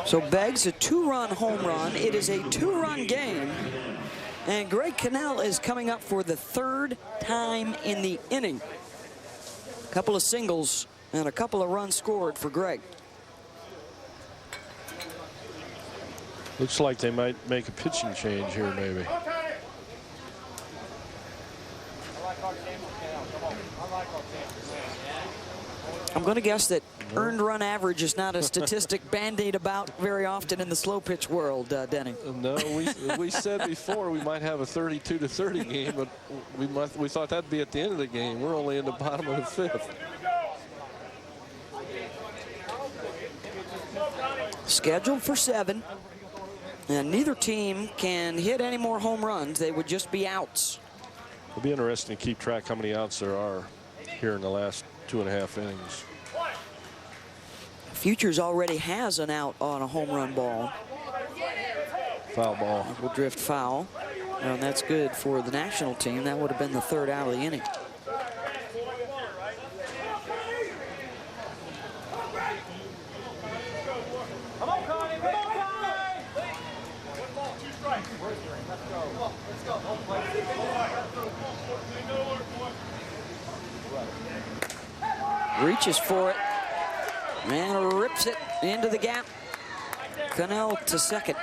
Speaker 1: So Beggs a 2-run home run. It is a 2-run game. And Greg Cannell is coming up for the 3rd time in the inning. A couple of singles and a couple of runs scored for Greg.
Speaker 2: Looks like they might make a pitching change here, maybe.
Speaker 1: I'm going to guess that earned run average is not a statistic bandied about very often in the slow pitch world, Denny.
Speaker 2: No, we said before we might have a 32-30 game, but we thought that'd be at the end of the game. We're only in the bottom of the 5th.
Speaker 1: Scheduled for 7. And neither team can hit any more home runs. They would just be outs.
Speaker 2: It'll be interesting to keep track how many outs there are here in the last 2.5 innings.
Speaker 1: Futures already has an out on a home run ball.
Speaker 2: Foul ball.
Speaker 1: Will drift foul. And that's good for the national team. That would have been the 3rd out of the inning. Reaches for it and rips it into the gap. Cannell to second.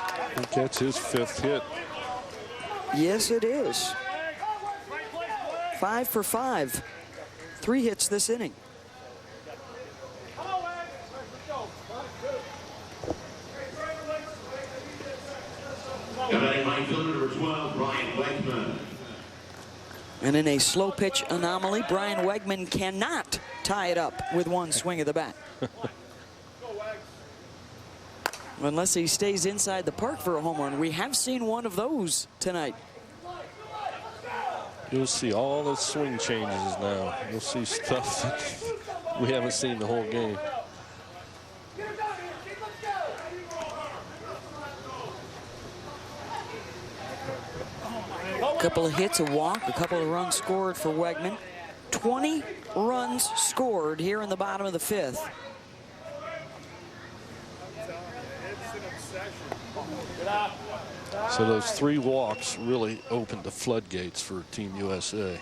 Speaker 2: I think that's his 5th hit.
Speaker 1: Yes, it is. 5 for 5. 3 hits this inning.
Speaker 6: Number 12, Brian Wegman.
Speaker 1: And in a slow pitch anomaly, Brian Wegman cannot tie it up with one swing of the bat. Unless he stays inside the park for a home run. We have seen one of those tonight.
Speaker 2: You'll see all the swing changes now. You'll see stuff that we haven't seen the whole game.
Speaker 1: A couple of hits, a walk, a couple of runs scored for Wegman. 20 runs scored here in the bottom of the 5th.
Speaker 2: So those 3 walks really opened the floodgates for Team USA.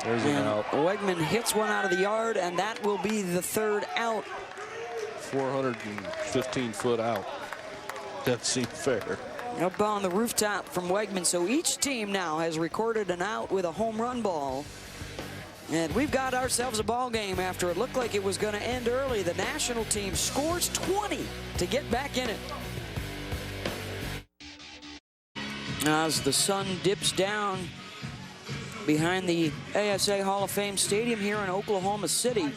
Speaker 2: There's an out.
Speaker 1: Wegman hits one out of the yard, and that will be the 3rd out.
Speaker 2: 415-foot out. Doesn't seem fair.
Speaker 1: Up on the rooftop from Wegman. So each team now has recorded an out with a home run ball. And we've got ourselves a ball game after it looked like it was going to end early. The national team scores 20 to get back in it. As the sun dips down behind the ASA Hall of Fame Stadium here in Oklahoma City,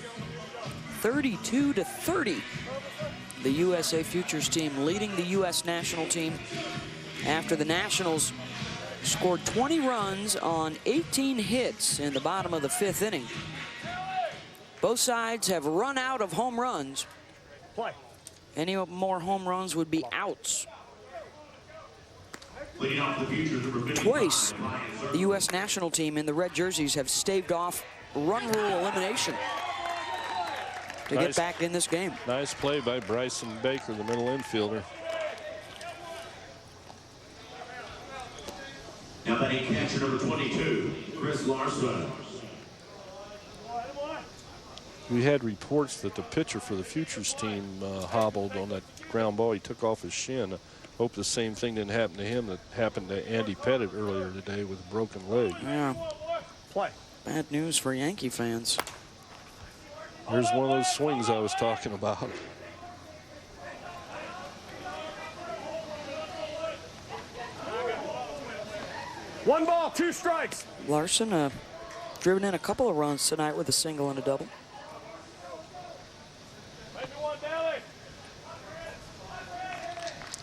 Speaker 1: 32-30. The USA Futures team leading the U.S. national team after the Nationals scored 20 runs on 18 hits in the bottom of the 5th inning. Both sides have run out of home runs.
Speaker 4: Play.
Speaker 1: Any more home runs would be outs. Twice, the U.S. national team in the red jerseys have staved off run rule elimination to get back in this game.
Speaker 2: Nice play by Bryson Baker, the middle infielder.
Speaker 6: Now batting catcher number 22, Chris Larson.
Speaker 2: We had reports that the pitcher for the Futures team hobbled on that ground ball. He took off his shin. Hope the same thing didn't happen to him that happened to Andy Pettit earlier today with a broken leg.
Speaker 1: Yeah.
Speaker 4: Play.
Speaker 1: Bad news for Yankee fans.
Speaker 2: Here's one of those swings I was talking about.
Speaker 4: One ball, 2 strikes.
Speaker 1: Larson driven in a couple of runs tonight with a single and a double.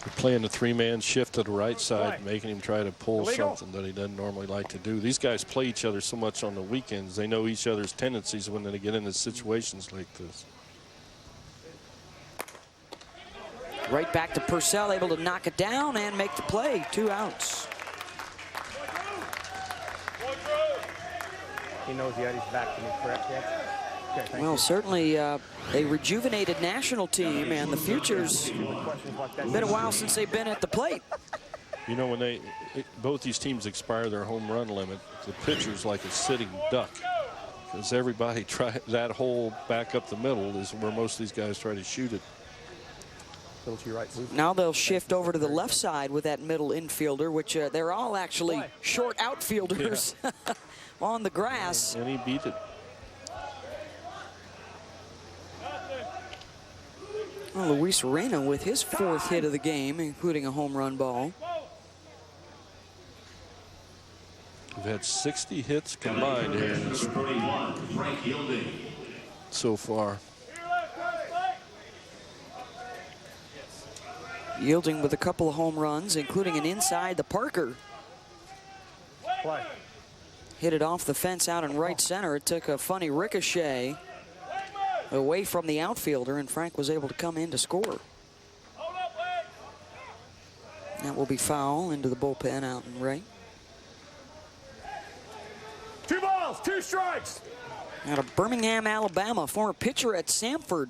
Speaker 2: They're playing the 3-man shift to the right side, making him try to pull something that he doesn't normally like to do. These guys play each other so much on the weekends. They know each other's tendencies when they get into situations like this.
Speaker 1: Right back to Purcell, able to knock it down and make the play. 2 outs.
Speaker 4: He knows Yeti's back to me, correct, Ed? Okay, thank
Speaker 1: well,
Speaker 4: you.
Speaker 1: certainly a rejuvenated national team, and the Futures, been a while since they've been at the plate.
Speaker 2: You know, when both these teams expire their home run limit, the pitcher's like a sitting duck. Because everybody that hole back up the middle is where most of these guys try to shoot it.
Speaker 4: Little to your right, please.
Speaker 1: Now they'll shift over to the left side with that middle infielder, which they're all actually short outfielders on the grass.
Speaker 2: And he beat it.
Speaker 1: Well, Luis Reyna with his 4th hit of the game, including a home run ball.
Speaker 2: We've had 60 hits combined here so far.
Speaker 1: Yielding with a couple of home runs, including an inside the Parker.
Speaker 4: Play.
Speaker 1: Hit it off the fence out in right center. It took a funny ricochet away from the outfielder, and Frank was able to come in to score. That will be foul into the bullpen out in right.
Speaker 4: 2 balls, 2 strikes.
Speaker 1: Out of Birmingham, Alabama, former pitcher at Samford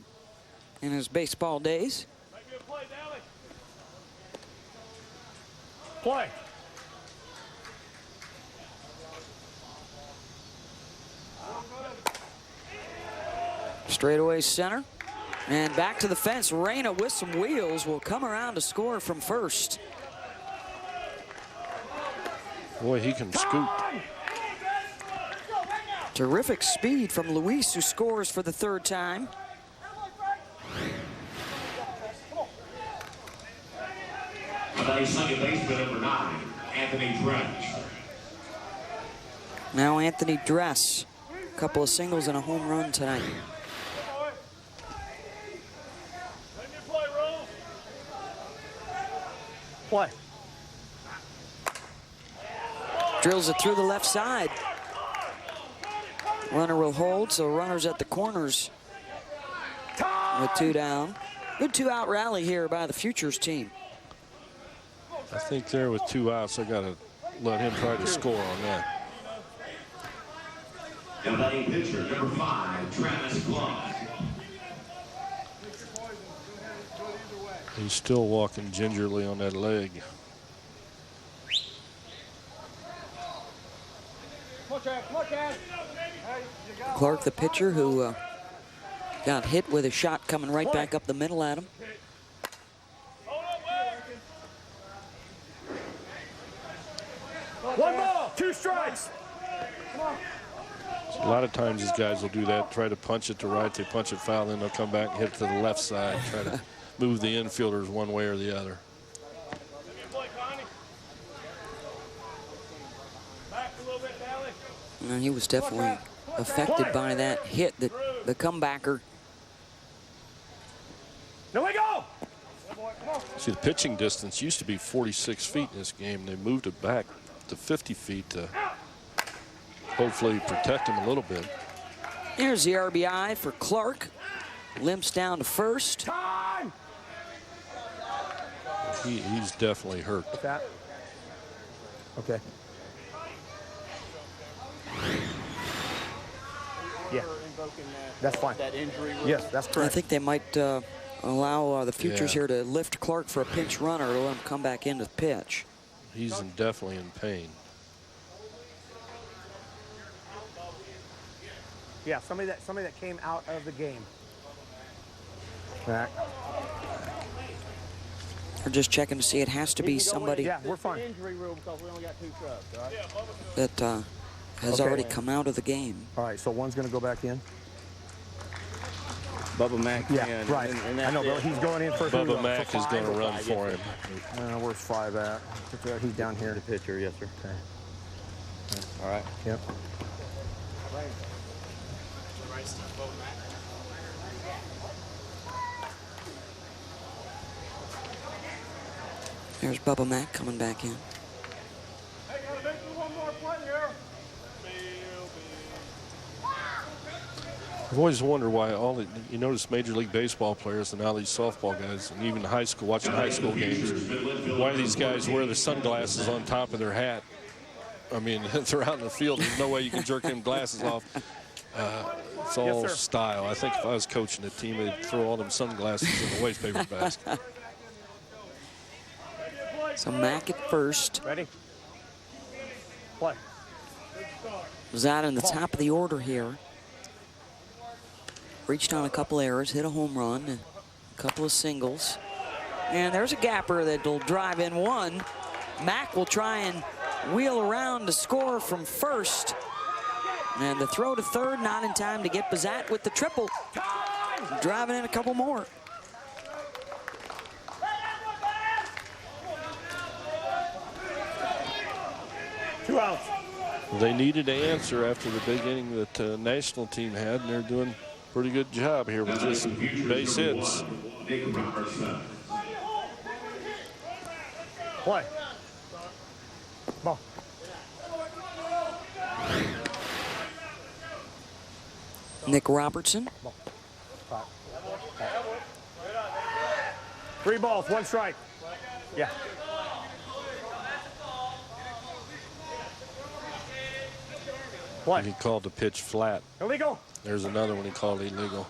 Speaker 1: in his baseball days.
Speaker 4: Play.
Speaker 1: Straightaway center. And back to the fence. Reyna with some wheels will come around to score from first.
Speaker 2: Boy, he can scoop.
Speaker 1: Terrific speed from Luis, who scores for the 3rd time.
Speaker 6: Second baseman number 9, Anthony Dress.
Speaker 1: Now Anthony Dress. A couple of singles and a home run tonight.
Speaker 4: Play.
Speaker 1: Drills it through the left side. Runner will hold, so runners at the corners with 2 down. Good 2-out rally here by the Futures team.
Speaker 2: I think there with 2 outs, I got to let him try to score on that.
Speaker 6: Now batting pitcher number 5, Travis Clark.
Speaker 2: He's still walking gingerly on that leg.
Speaker 1: Clark, the pitcher, who got hit with a shot coming right back up the middle at him.
Speaker 4: One ball, 2 strikes.
Speaker 2: A lot of times these guys will do that, try to punch it to right, they punch it foul, then they'll come back and hit to the left side, try to move the infielders one way or the other.
Speaker 1: And he was definitely affected by that hit, the comebacker.
Speaker 4: There we go.
Speaker 2: See, the pitching distance used to be 46 feet in this game. They moved it back to 50 feet to hopefully protect him a little bit.
Speaker 1: Here's the RBI for Clark. Limps down to first.
Speaker 2: He's definitely hurt.
Speaker 4: That. Okay. Yeah. That's fine. Yes, that's correct.
Speaker 1: I think they might allow the Futures here to lift Clark for a pinch runner to let him come back in to pitch.
Speaker 2: He's definitely in pain.
Speaker 4: Yeah, somebody that came out of the game. Back.
Speaker 1: We're just checking to see. It has to be somebody
Speaker 4: we're fine.
Speaker 1: that has already come out of the game.
Speaker 4: All right, so one's going to go back in.
Speaker 13: Bubba Mack.
Speaker 4: Yeah, right. And I know, but he's going in for
Speaker 2: Bubba Mack is going to run for him.
Speaker 4: Where's 5 at? He's down here.
Speaker 13: The pitcher, yes, sir.
Speaker 4: Okay.
Speaker 13: All right.
Speaker 4: Yep.
Speaker 1: There's Bubba Mack coming back in.
Speaker 2: I've always wondered why you notice Major League Baseball players and now these softball guys and even high school, watching high school games, why these guys wear the sunglasses on top of their hat. I mean, if they're out in the field, there's no way you can jerk them glasses off. It's all style. I think if I was coaching a team, they'd throw all them sunglasses in the waste paper basket.
Speaker 1: So Mack at first.
Speaker 4: Ready? Play.
Speaker 1: Was out in the top of the order here. Reached on a couple errors, hit a home run, and a couple of singles. And there's a gapper that'll drive in one. Mack will try and wheel around to score from first. And the throw to third, not in time to get Bazat with the triple. Driving in a couple more.
Speaker 4: Two outs.
Speaker 2: They needed an answer after the big inning that the national team had, and they're doing a pretty good job here with just base hits.
Speaker 4: Play. Ball.
Speaker 1: Nick Robertson.
Speaker 4: 3 balls, 1 strike. Yeah.
Speaker 2: Play. He called the pitch flat.
Speaker 4: Illegal.
Speaker 2: There's another one he called illegal.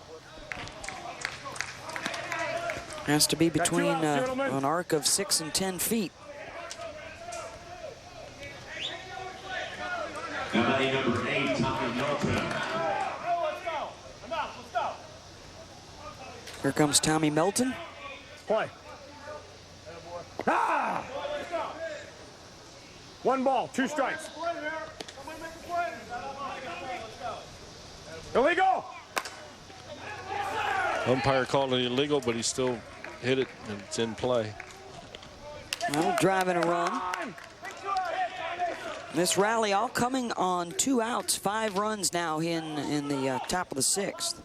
Speaker 1: Has to be between an arc of 6 and 10 feet.
Speaker 6: Number 8, Tommy Melton.
Speaker 1: Here comes Tommy Melton.
Speaker 4: Play. Ah! 1 ball, 2 strikes. Illegal.
Speaker 2: Umpire called it illegal, but he still hit it, and it's in play.
Speaker 1: Well, driving a run. This rally all coming on 2 outs, 5 runs now in the top of the 6th.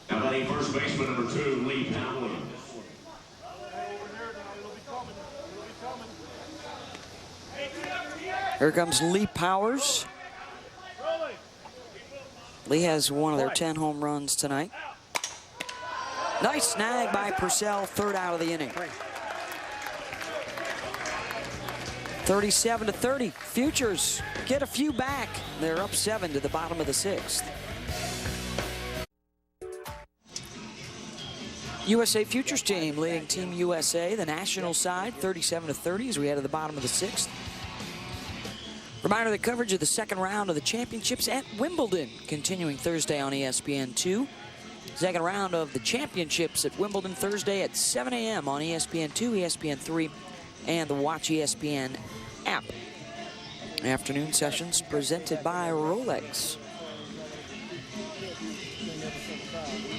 Speaker 6: Now batting first baseman number 2, Lee Powell.
Speaker 1: Here comes Lee Powers. Lee has one of their 10 home runs tonight. Nice snag by Purcell, 3rd out of the inning. 37-30. Futures get a few back. They're up 7 to the bottom of the 6th. USA Futures team leading Team USA, the national side, 37-30 as we head to the bottom of the 6th. Reminder that coverage of the second round of the championships at Wimbledon continuing Thursday on ESPN2. Second round of the championships at Wimbledon Thursday at 7 a.m. on ESPN2, ESPN3, and the Watch ESPN app. Afternoon sessions presented by Rolex.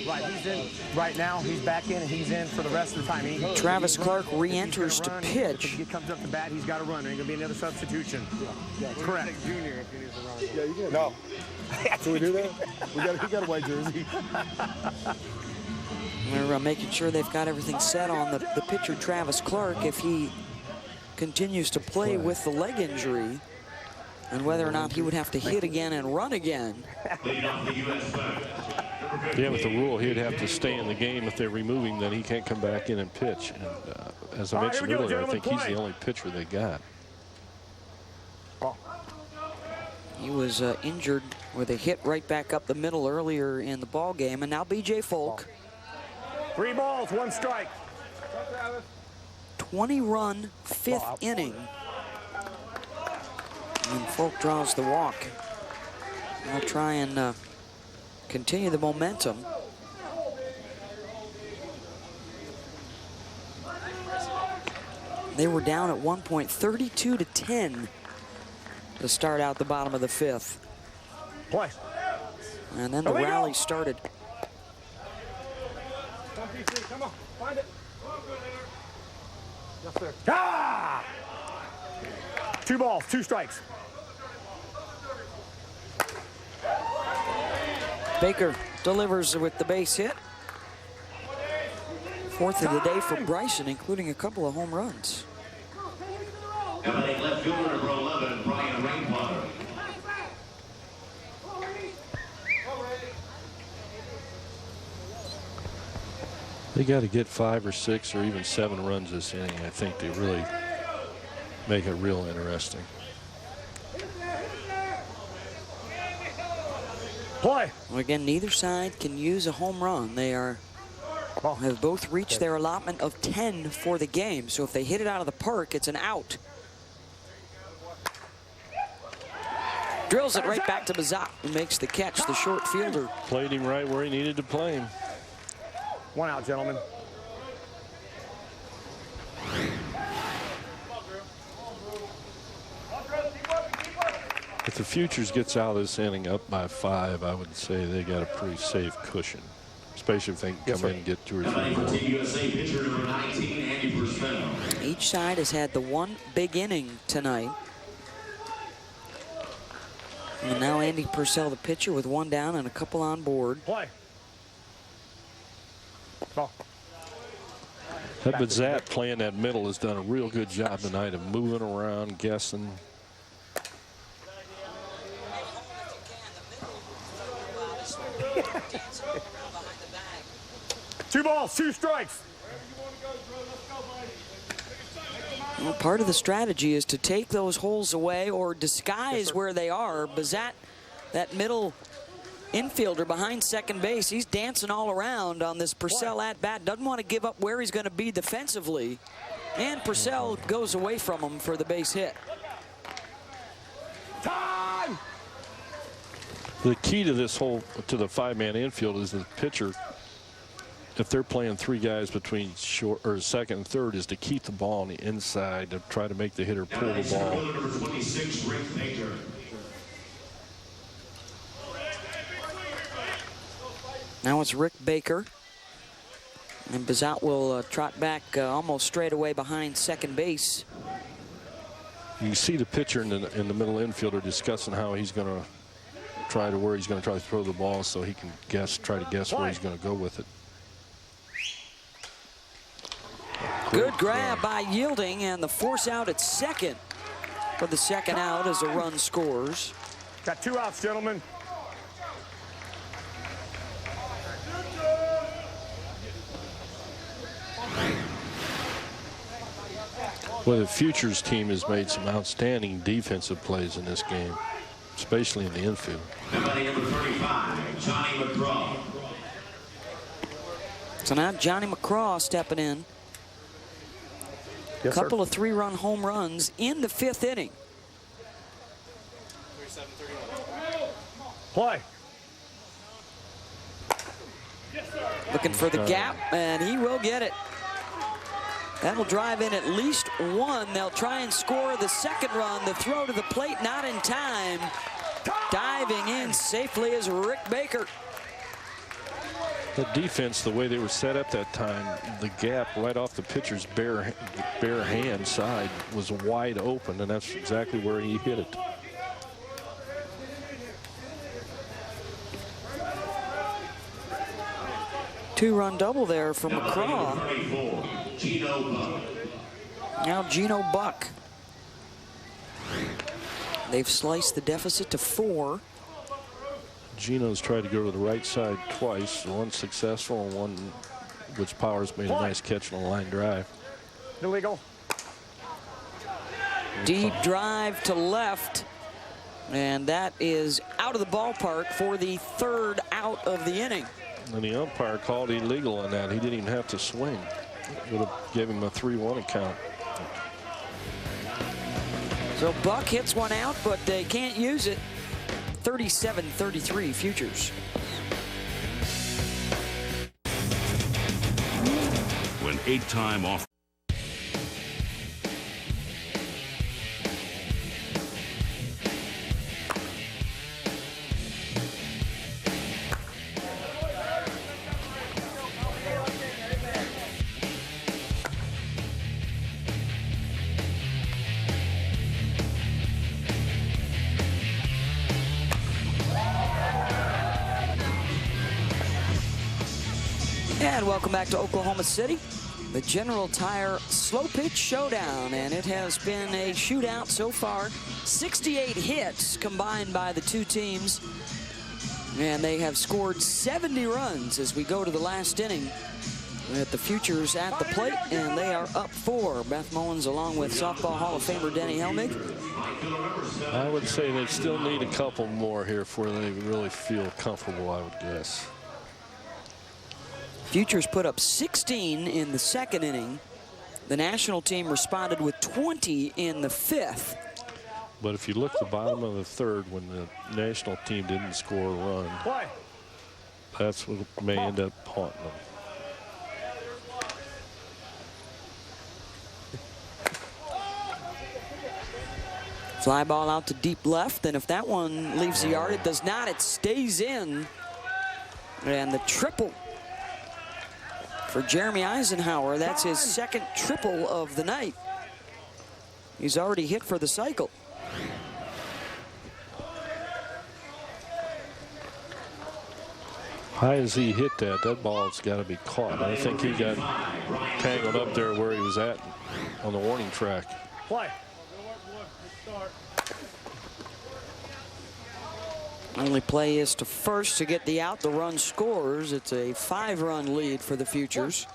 Speaker 4: Right, he's in. Right now, he's back in, and he's in for the rest of the time.
Speaker 1: Travis Clark re-enters to pitch.
Speaker 4: If he comes up to bat, he's got to run. There ain't going to be another substitution. Correct. Junior if he needs to run.
Speaker 8: Yeah, you can. No. Can we do that? He got a white jersey.
Speaker 1: They're making sure they've got everything set on the pitcher, Travis Clark, if he continues to play with the leg injury, and whether or not he would have to hit again and run again.
Speaker 2: Yeah, with the rule, he'd have to stay in the game. If they remove him, then he can't come back in and pitch. And as I mentioned earlier, I think he's the only pitcher they got.
Speaker 1: He was injured with a hit right back up the middle earlier in the ball game, and now B.J. Folk.
Speaker 4: 3 balls, 1 strike.
Speaker 1: 20-run 5th inning. And Folk draws the walk. They'll try and continue the momentum. They were down at one point, 32-10 to start out the bottom of the 5th.
Speaker 4: Play.
Speaker 1: And then the rally started.
Speaker 4: Come on, find it. Yes, sir. Ah! 2 balls, 2 strikes.
Speaker 1: Baker delivers with the base hit. 4th of the day for Bryson, including a couple of home runs.
Speaker 6: Left fielder number 11, Brian Rainwater.
Speaker 2: They got to get 5 or 6 or even 7 runs this inning. I think they really make it real interesting.
Speaker 4: Play.
Speaker 1: Well, again, neither side can use a home run. They have both reached their allotment of 10 for the game. So if they hit it out of the park, it's an out. Drills it right back to Bazat, who makes the catch, the short fielder.
Speaker 2: Played him right where he needed to play him.
Speaker 4: 1 out, gentlemen.
Speaker 2: If the Futures gets out of this inning up by 5, I would say they got a pretty safe cushion, especially if they can come in and get 2 or 3 more.
Speaker 1: Each side has had the one big inning tonight. And now Andy Purcell, the pitcher, with 1 down and a couple on board.
Speaker 4: Play. Ball.
Speaker 2: That Bazat playing that middle has done a real good job tonight of moving around, guessing.
Speaker 4: Two balls, 2 strikes.
Speaker 1: Well, part of the strategy is to take those holes away or disguise where they are. Bazat, that middle infielder behind second base, he's dancing all around on this Purcell at-bat. Doesn't want to give up where he's going to be defensively. And Purcell goes away from him for the base hit.
Speaker 4: Time!
Speaker 2: The key to this whole, to the 5-man infield is the pitcher, if they're playing 3 guys between short or second and third, is to keep the ball on the inside to try to make the hitter pull the ball.
Speaker 6: Number 26, Rick Baker.
Speaker 1: Now it's Rick Baker. And Bazat will trot back almost straight away behind second base.
Speaker 2: You see the pitcher in the middle infielder discussing how he's going to try to throw the ball so he can try to guess where he's going to go with it.
Speaker 1: Good grab by Yielding, and the force out at second for the second out as a run scores.
Speaker 4: Got 2 outs, gentlemen.
Speaker 2: Well, the Futures team has made some outstanding defensive plays in this game. especially in the infield.
Speaker 6: Number 35, Johnny McGraw.
Speaker 1: So now Johnny McGraw stepping in. A
Speaker 4: Yes,
Speaker 1: couple
Speaker 4: sir.
Speaker 1: of 3-run home runs in the 5th inning.
Speaker 4: Play.
Speaker 1: Looking for the gap, and he will get it. That'll drive in at least one. They'll try and score the second run. The throw to the plate, not in time. Diving in safely is Rick Baker.
Speaker 2: The defense, the way they were set up that time, the gap right off the pitcher's bare hand side was wide open, and that's exactly where he hit it.
Speaker 1: Two-run double there for McCraw. Now Gino Buck. They've sliced the deficit to 4.
Speaker 2: Gino's tried to go to the right side twice, one successful and one which Powers made a nice catch on a line drive.
Speaker 4: Illegal.
Speaker 1: Deep drive to left, and that is out of the ballpark for the 3rd out of the inning.
Speaker 2: And the umpire called illegal on that. He didn't even have to swing. Would have gave him a 3-1 account.
Speaker 1: So Buck hits one out, but they can't use it. 37-33 Futures.
Speaker 14: When 8-time off.
Speaker 1: And welcome back to Oklahoma City, the General Tire Slow Pitch Showdown, and it has been a shootout so far. 68 hits combined by the two teams, and they have scored 70 runs as we go to the last inning with the Futures at the plate, and they are up 4. Beth Mowins along with softball Hall of Famer Denny Helmig.
Speaker 2: I would say they still need a couple more here before they really feel comfortable, I would guess.
Speaker 1: Futures put up 16 in the 2nd inning. The national team responded with 20 in the 5th.
Speaker 2: But if you look at the bottom of the 3rd, when the national team didn't score a run, that's what may end up haunting them.
Speaker 1: Fly ball out to deep left, and if that one leaves the yard, it does not. It stays in. And the triple for Jeremy Eisenhower. That's his 2nd triple of the night. He's already hit for the cycle.
Speaker 2: High as he hit that ball's got to be caught. I think he got tangled up there where he was at on the warning track.
Speaker 4: Play.
Speaker 1: Only play is to first to get the out. The run scores. It's a 5-run lead for the Futures.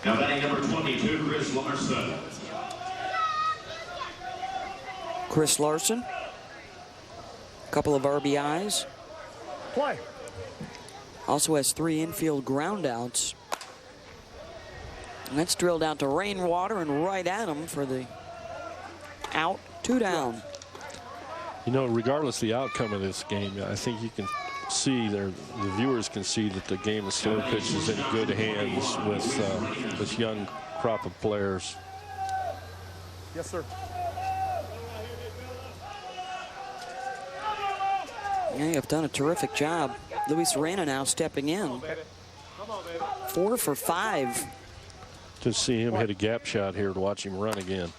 Speaker 6: Now batting number 22, Chris Larson.
Speaker 1: Chris Larson. A couple of RBIs.
Speaker 4: Play.
Speaker 1: Also has 3 infield groundouts. And that's drilled out to Rainwater and right at him for the out. 2 down.
Speaker 2: You know, regardless of the outcome of this game, I think you can see the viewers can see that the game of slow pitch is in good hands with this young crop of players.
Speaker 4: Yes, sir.
Speaker 1: Yeah, you've done a terrific job. Luis Reyna now stepping in. 4 for 5.
Speaker 2: To see him hit a gap shot here to watch him run again.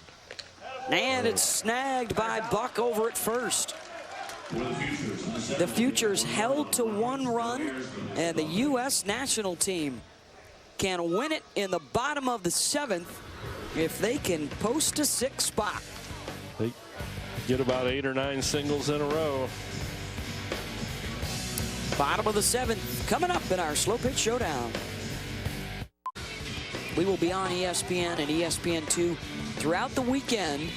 Speaker 1: And it's snagged by Buck over at first. The Futures held to 1 run, and the U.S. national team can win it in the bottom of the 7th if they can post a 6th spot.
Speaker 2: They get about 8 or 9 singles in a row.
Speaker 1: Bottom of the 7th coming up in our Slow Pitch Showdown. We will be on ESPN and ESPN2 throughout the weekend,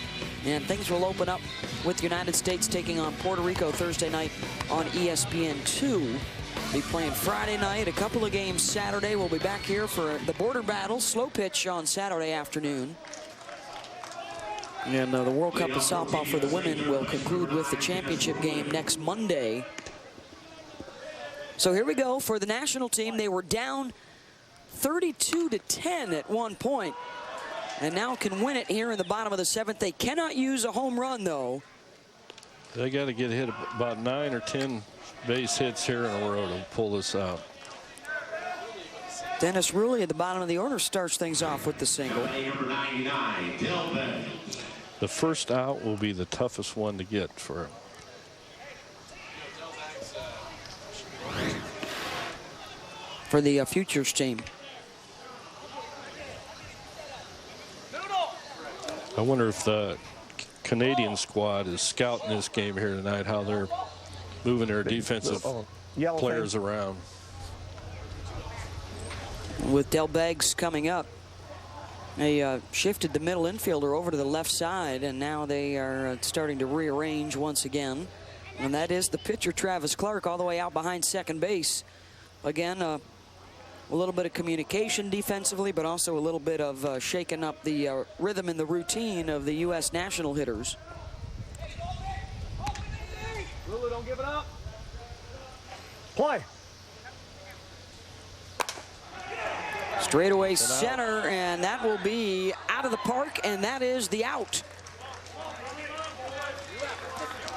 Speaker 1: and things will open up with the United States taking on Puerto Rico Thursday night on ESPN2. Be playing Friday night, a couple of games Saturday. We'll be back here for the border battle, slow pitch on Saturday afternoon. And the World Cup of softball for the women will conclude with the championship game next Monday. So here we go for the national team. They were down 32-10 at one point, and now can win it here in the bottom of the 7th. They cannot use a home run, though.
Speaker 2: They got to get hit about 9 or 10 base hits here in a row to pull this out.
Speaker 1: Dennis Rouille at the bottom of the order starts things off with the single.
Speaker 2: The first out will be the toughest one to get for him.
Speaker 1: For the Futures team.
Speaker 2: I wonder if the Canadian squad is scouting this game here tonight, how they're moving their defensive players around.
Speaker 1: With Del Beggs coming up, they shifted the middle infielder over to the left side, and now they are starting to rearrange once again. And that is the pitcher, Travis Clark, all the way out behind second base. Again, a little bit of communication defensively, but also a little bit of shaking up the rhythm and the routine of the U.S. national hitters.
Speaker 4: Lulu, don't give it up. Play.
Speaker 1: Straightaway center, and that will be out of the park, and that is the out.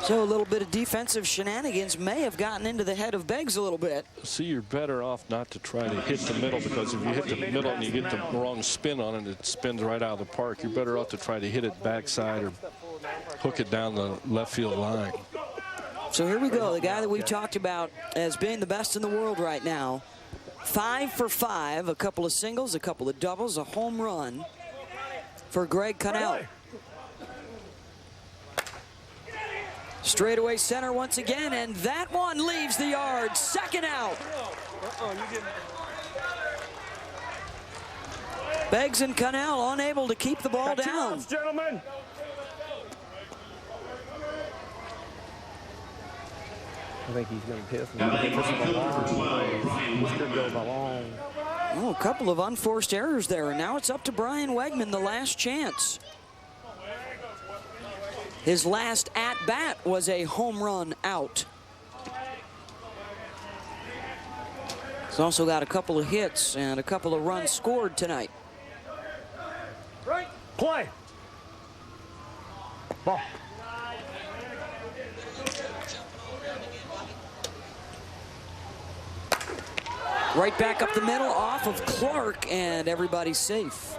Speaker 1: So a little bit of defensive shenanigans may have gotten into the head of Beggs a little bit.
Speaker 2: See, you're better off not to try to hit the middle, because if you hit the middle and you get the wrong spin on it, it spins right out of the park. You're better off to try to hit it backside or hook it down the left field line.
Speaker 1: So here we go, the guy that we've talked about as being the best in the world right now. 5 for 5, a couple of singles, a couple of doubles, a home run for Greg Connell. Straightaway center once again, and that one leaves the yard. Second out. Beggs and Connell unable to keep the ball down.
Speaker 4: Gentlemen. I think he's going to piss.
Speaker 1: Oh, a couple of unforced errors there, and now it's up to Brian Wegman, the last chance. His last at-bat was a home run out. He's also got a couple of hits and a couple of runs scored tonight.
Speaker 4: Right. Play. Ball.
Speaker 1: Right back up the middle off of Clark, and everybody's safe.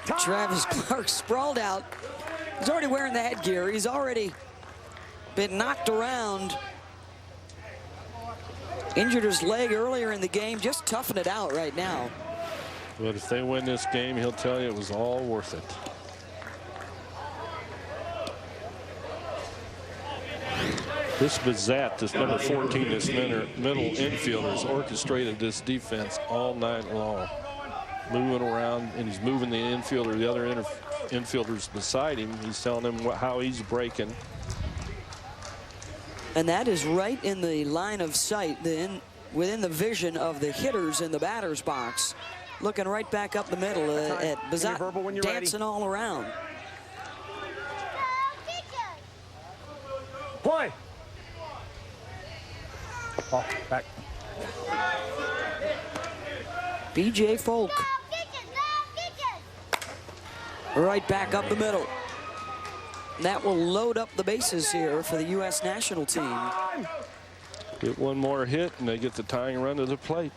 Speaker 1: Travis Clark sprawled out. He's already wearing the headgear. He's already been knocked around. Injured his leg earlier in the game. Just toughing it out right now.
Speaker 2: But if they win this game, he'll tell you it was all worth it. This Bazat, this number 14, this middle infielder, has orchestrated this defense all night long. Moving around, and he's moving the infielder, the other infielders beside him. He's telling them how he's breaking.
Speaker 1: And that is right in the line of sight, within the vision of the hitters in the batter's box. Looking right back up the middle at Bazat, dancing all around.
Speaker 4: Play. Ball back.
Speaker 1: B.J. Folk. Right back up the middle. That will load up the bases here for the U.S. national team.
Speaker 2: Get one more hit, and they get the tying run to the plate.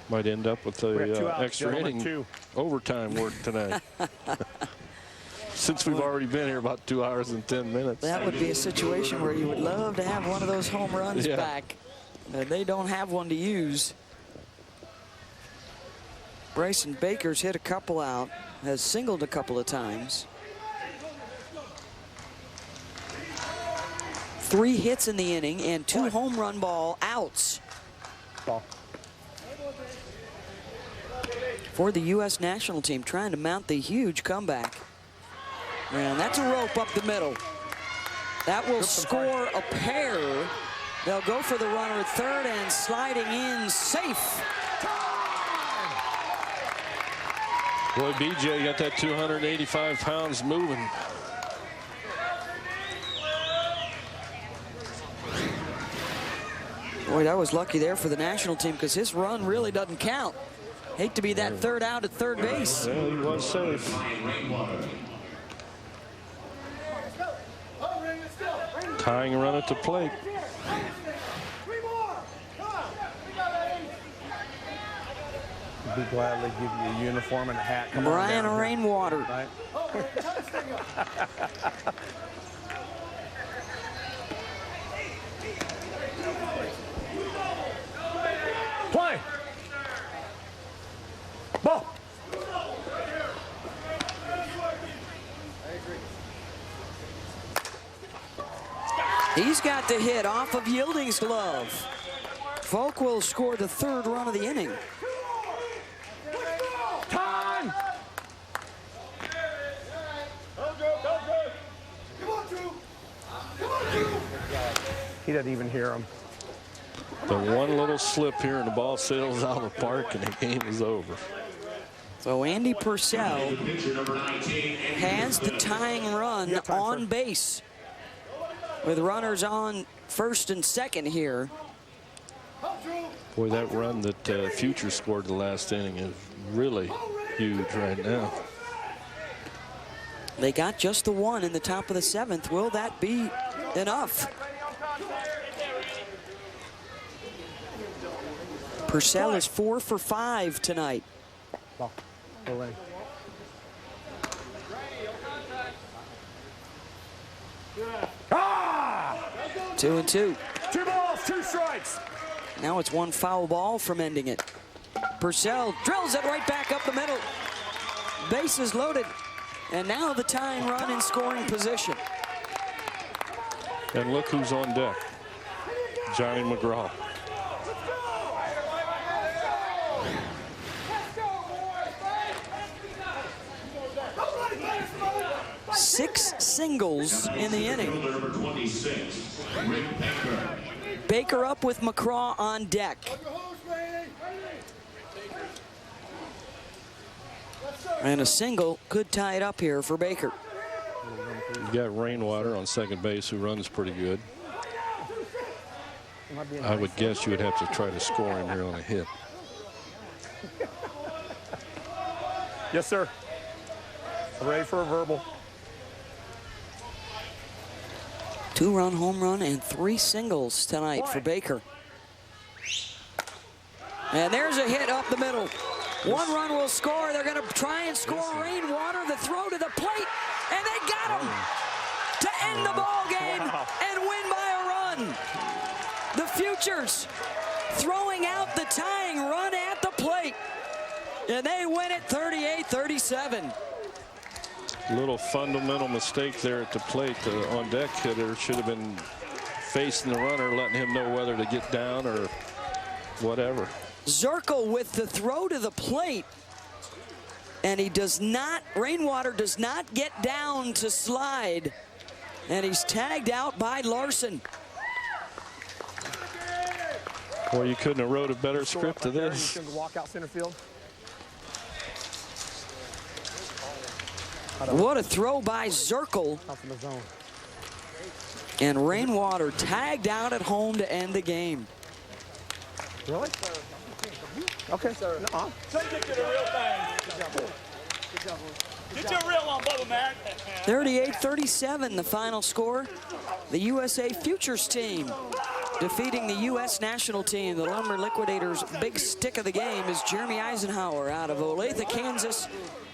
Speaker 2: Might end up with the extra inning overtime work tonight. Since we've already been here about 2 hours and 10 minutes.
Speaker 1: That would be a situation where you would love to have one of those home runs back. They don't have one to use. Bryson Baker's hit a couple out, has singled a couple of times. 3 hits in the inning and 2 home run ball outs.
Speaker 4: Ball.
Speaker 1: For the U.S. national team, trying to mount the huge comeback. And that's a rope up the middle. That will score a pair. They'll go for the runner at third, and sliding in safe.
Speaker 2: Boy, BJ got that 285 pounds moving.
Speaker 1: Boy, that was lucky there for the national team, because his run really doesn't count. Hate to be that third out at third base.
Speaker 2: Yeah, he was safe. Tying run at the plate.
Speaker 4: We'd gladly give you a uniform and a hat. Come
Speaker 1: Brian
Speaker 4: on
Speaker 1: Rainwater.
Speaker 4: Right? Play. Ball.
Speaker 1: He's got the hit off of Yielding's glove. Folk will score the 3rd run of the inning.
Speaker 4: Time. He doesn't even hear him.
Speaker 2: The one little slip here and the ball sails out of the park and the game is over.
Speaker 1: So Andy Purcell has the tying run on base, with runners on first and second here.
Speaker 2: Boy, that run that Future scored the last inning is really huge right now.
Speaker 1: They got just the 1 in the top of the 7th. Will that be enough? Purcell is 4 for 5 tonight.
Speaker 4: Ball. Away. Ah!
Speaker 1: 2-2.
Speaker 4: 2 balls, 2 strikes.
Speaker 1: Now it's 1 foul ball from ending it. Purcell drills it right back up the middle. Bases loaded. And now the tying run in scoring position.
Speaker 2: And look who's on deck. Johnny McGraw.
Speaker 1: Six singles in the inning. Baker up with McCraw on deck. And a single could tie it up here for Baker.
Speaker 2: You got Rainwater on second base, who runs pretty good. I would guess you would have to try to score him here on a hit.
Speaker 4: Yes, sir. Ready for a verbal.
Speaker 1: 2-run home run and 3 singles tonight for Baker. And there's a hit up the middle. 1 run will score. They're going to try and score Rainwater. The throw to the plate, and they got him to end the ball game and win by a run. The Futures throwing out the tying run at the plate, and they win it 38-37.
Speaker 2: Little fundamental mistake there at the plate. The on-deck hitter should have been facing the runner, letting him know whether to get down or whatever.
Speaker 1: Zirkle with the throw to the plate, and he does not, Rainwater does not get down to slide, and he's tagged out by Larson.
Speaker 2: Well, you couldn't have wrote a better script to this.
Speaker 4: Walk out center field.
Speaker 1: What a throw by Zirkle. And Rainwater tagged out at home to end the game.
Speaker 4: Really? Okay.
Speaker 12: Get to the real thing. Get your real on, Bubba, man.
Speaker 1: 38-37, the final score. The USA Futures team defeating the U.S. national team. The Lumber Liquidators' big stick of the game is Jeremy Eisenhower out of Olathe, Kansas.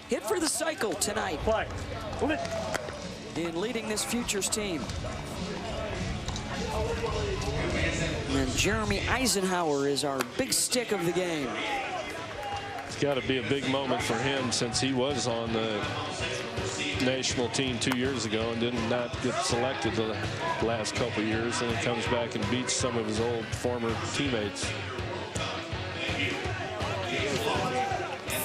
Speaker 1: Hit for the cycle tonight.
Speaker 4: Play.
Speaker 1: In leading this Futures team. And Jeremy Eisenhower is our big stick of the game.
Speaker 2: got to be a big moment for him since he was on the national team 2 years ago and did not get selected the last couple years, and he comes back and beats some of his old former teammates.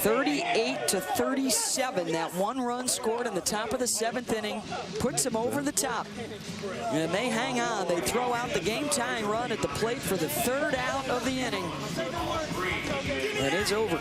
Speaker 1: 38-37. That one run scored in the top of the 7th inning puts them over the top. And they hang on. They throw out the game-tying run at the plate for the 3rd out of the inning. And it's over.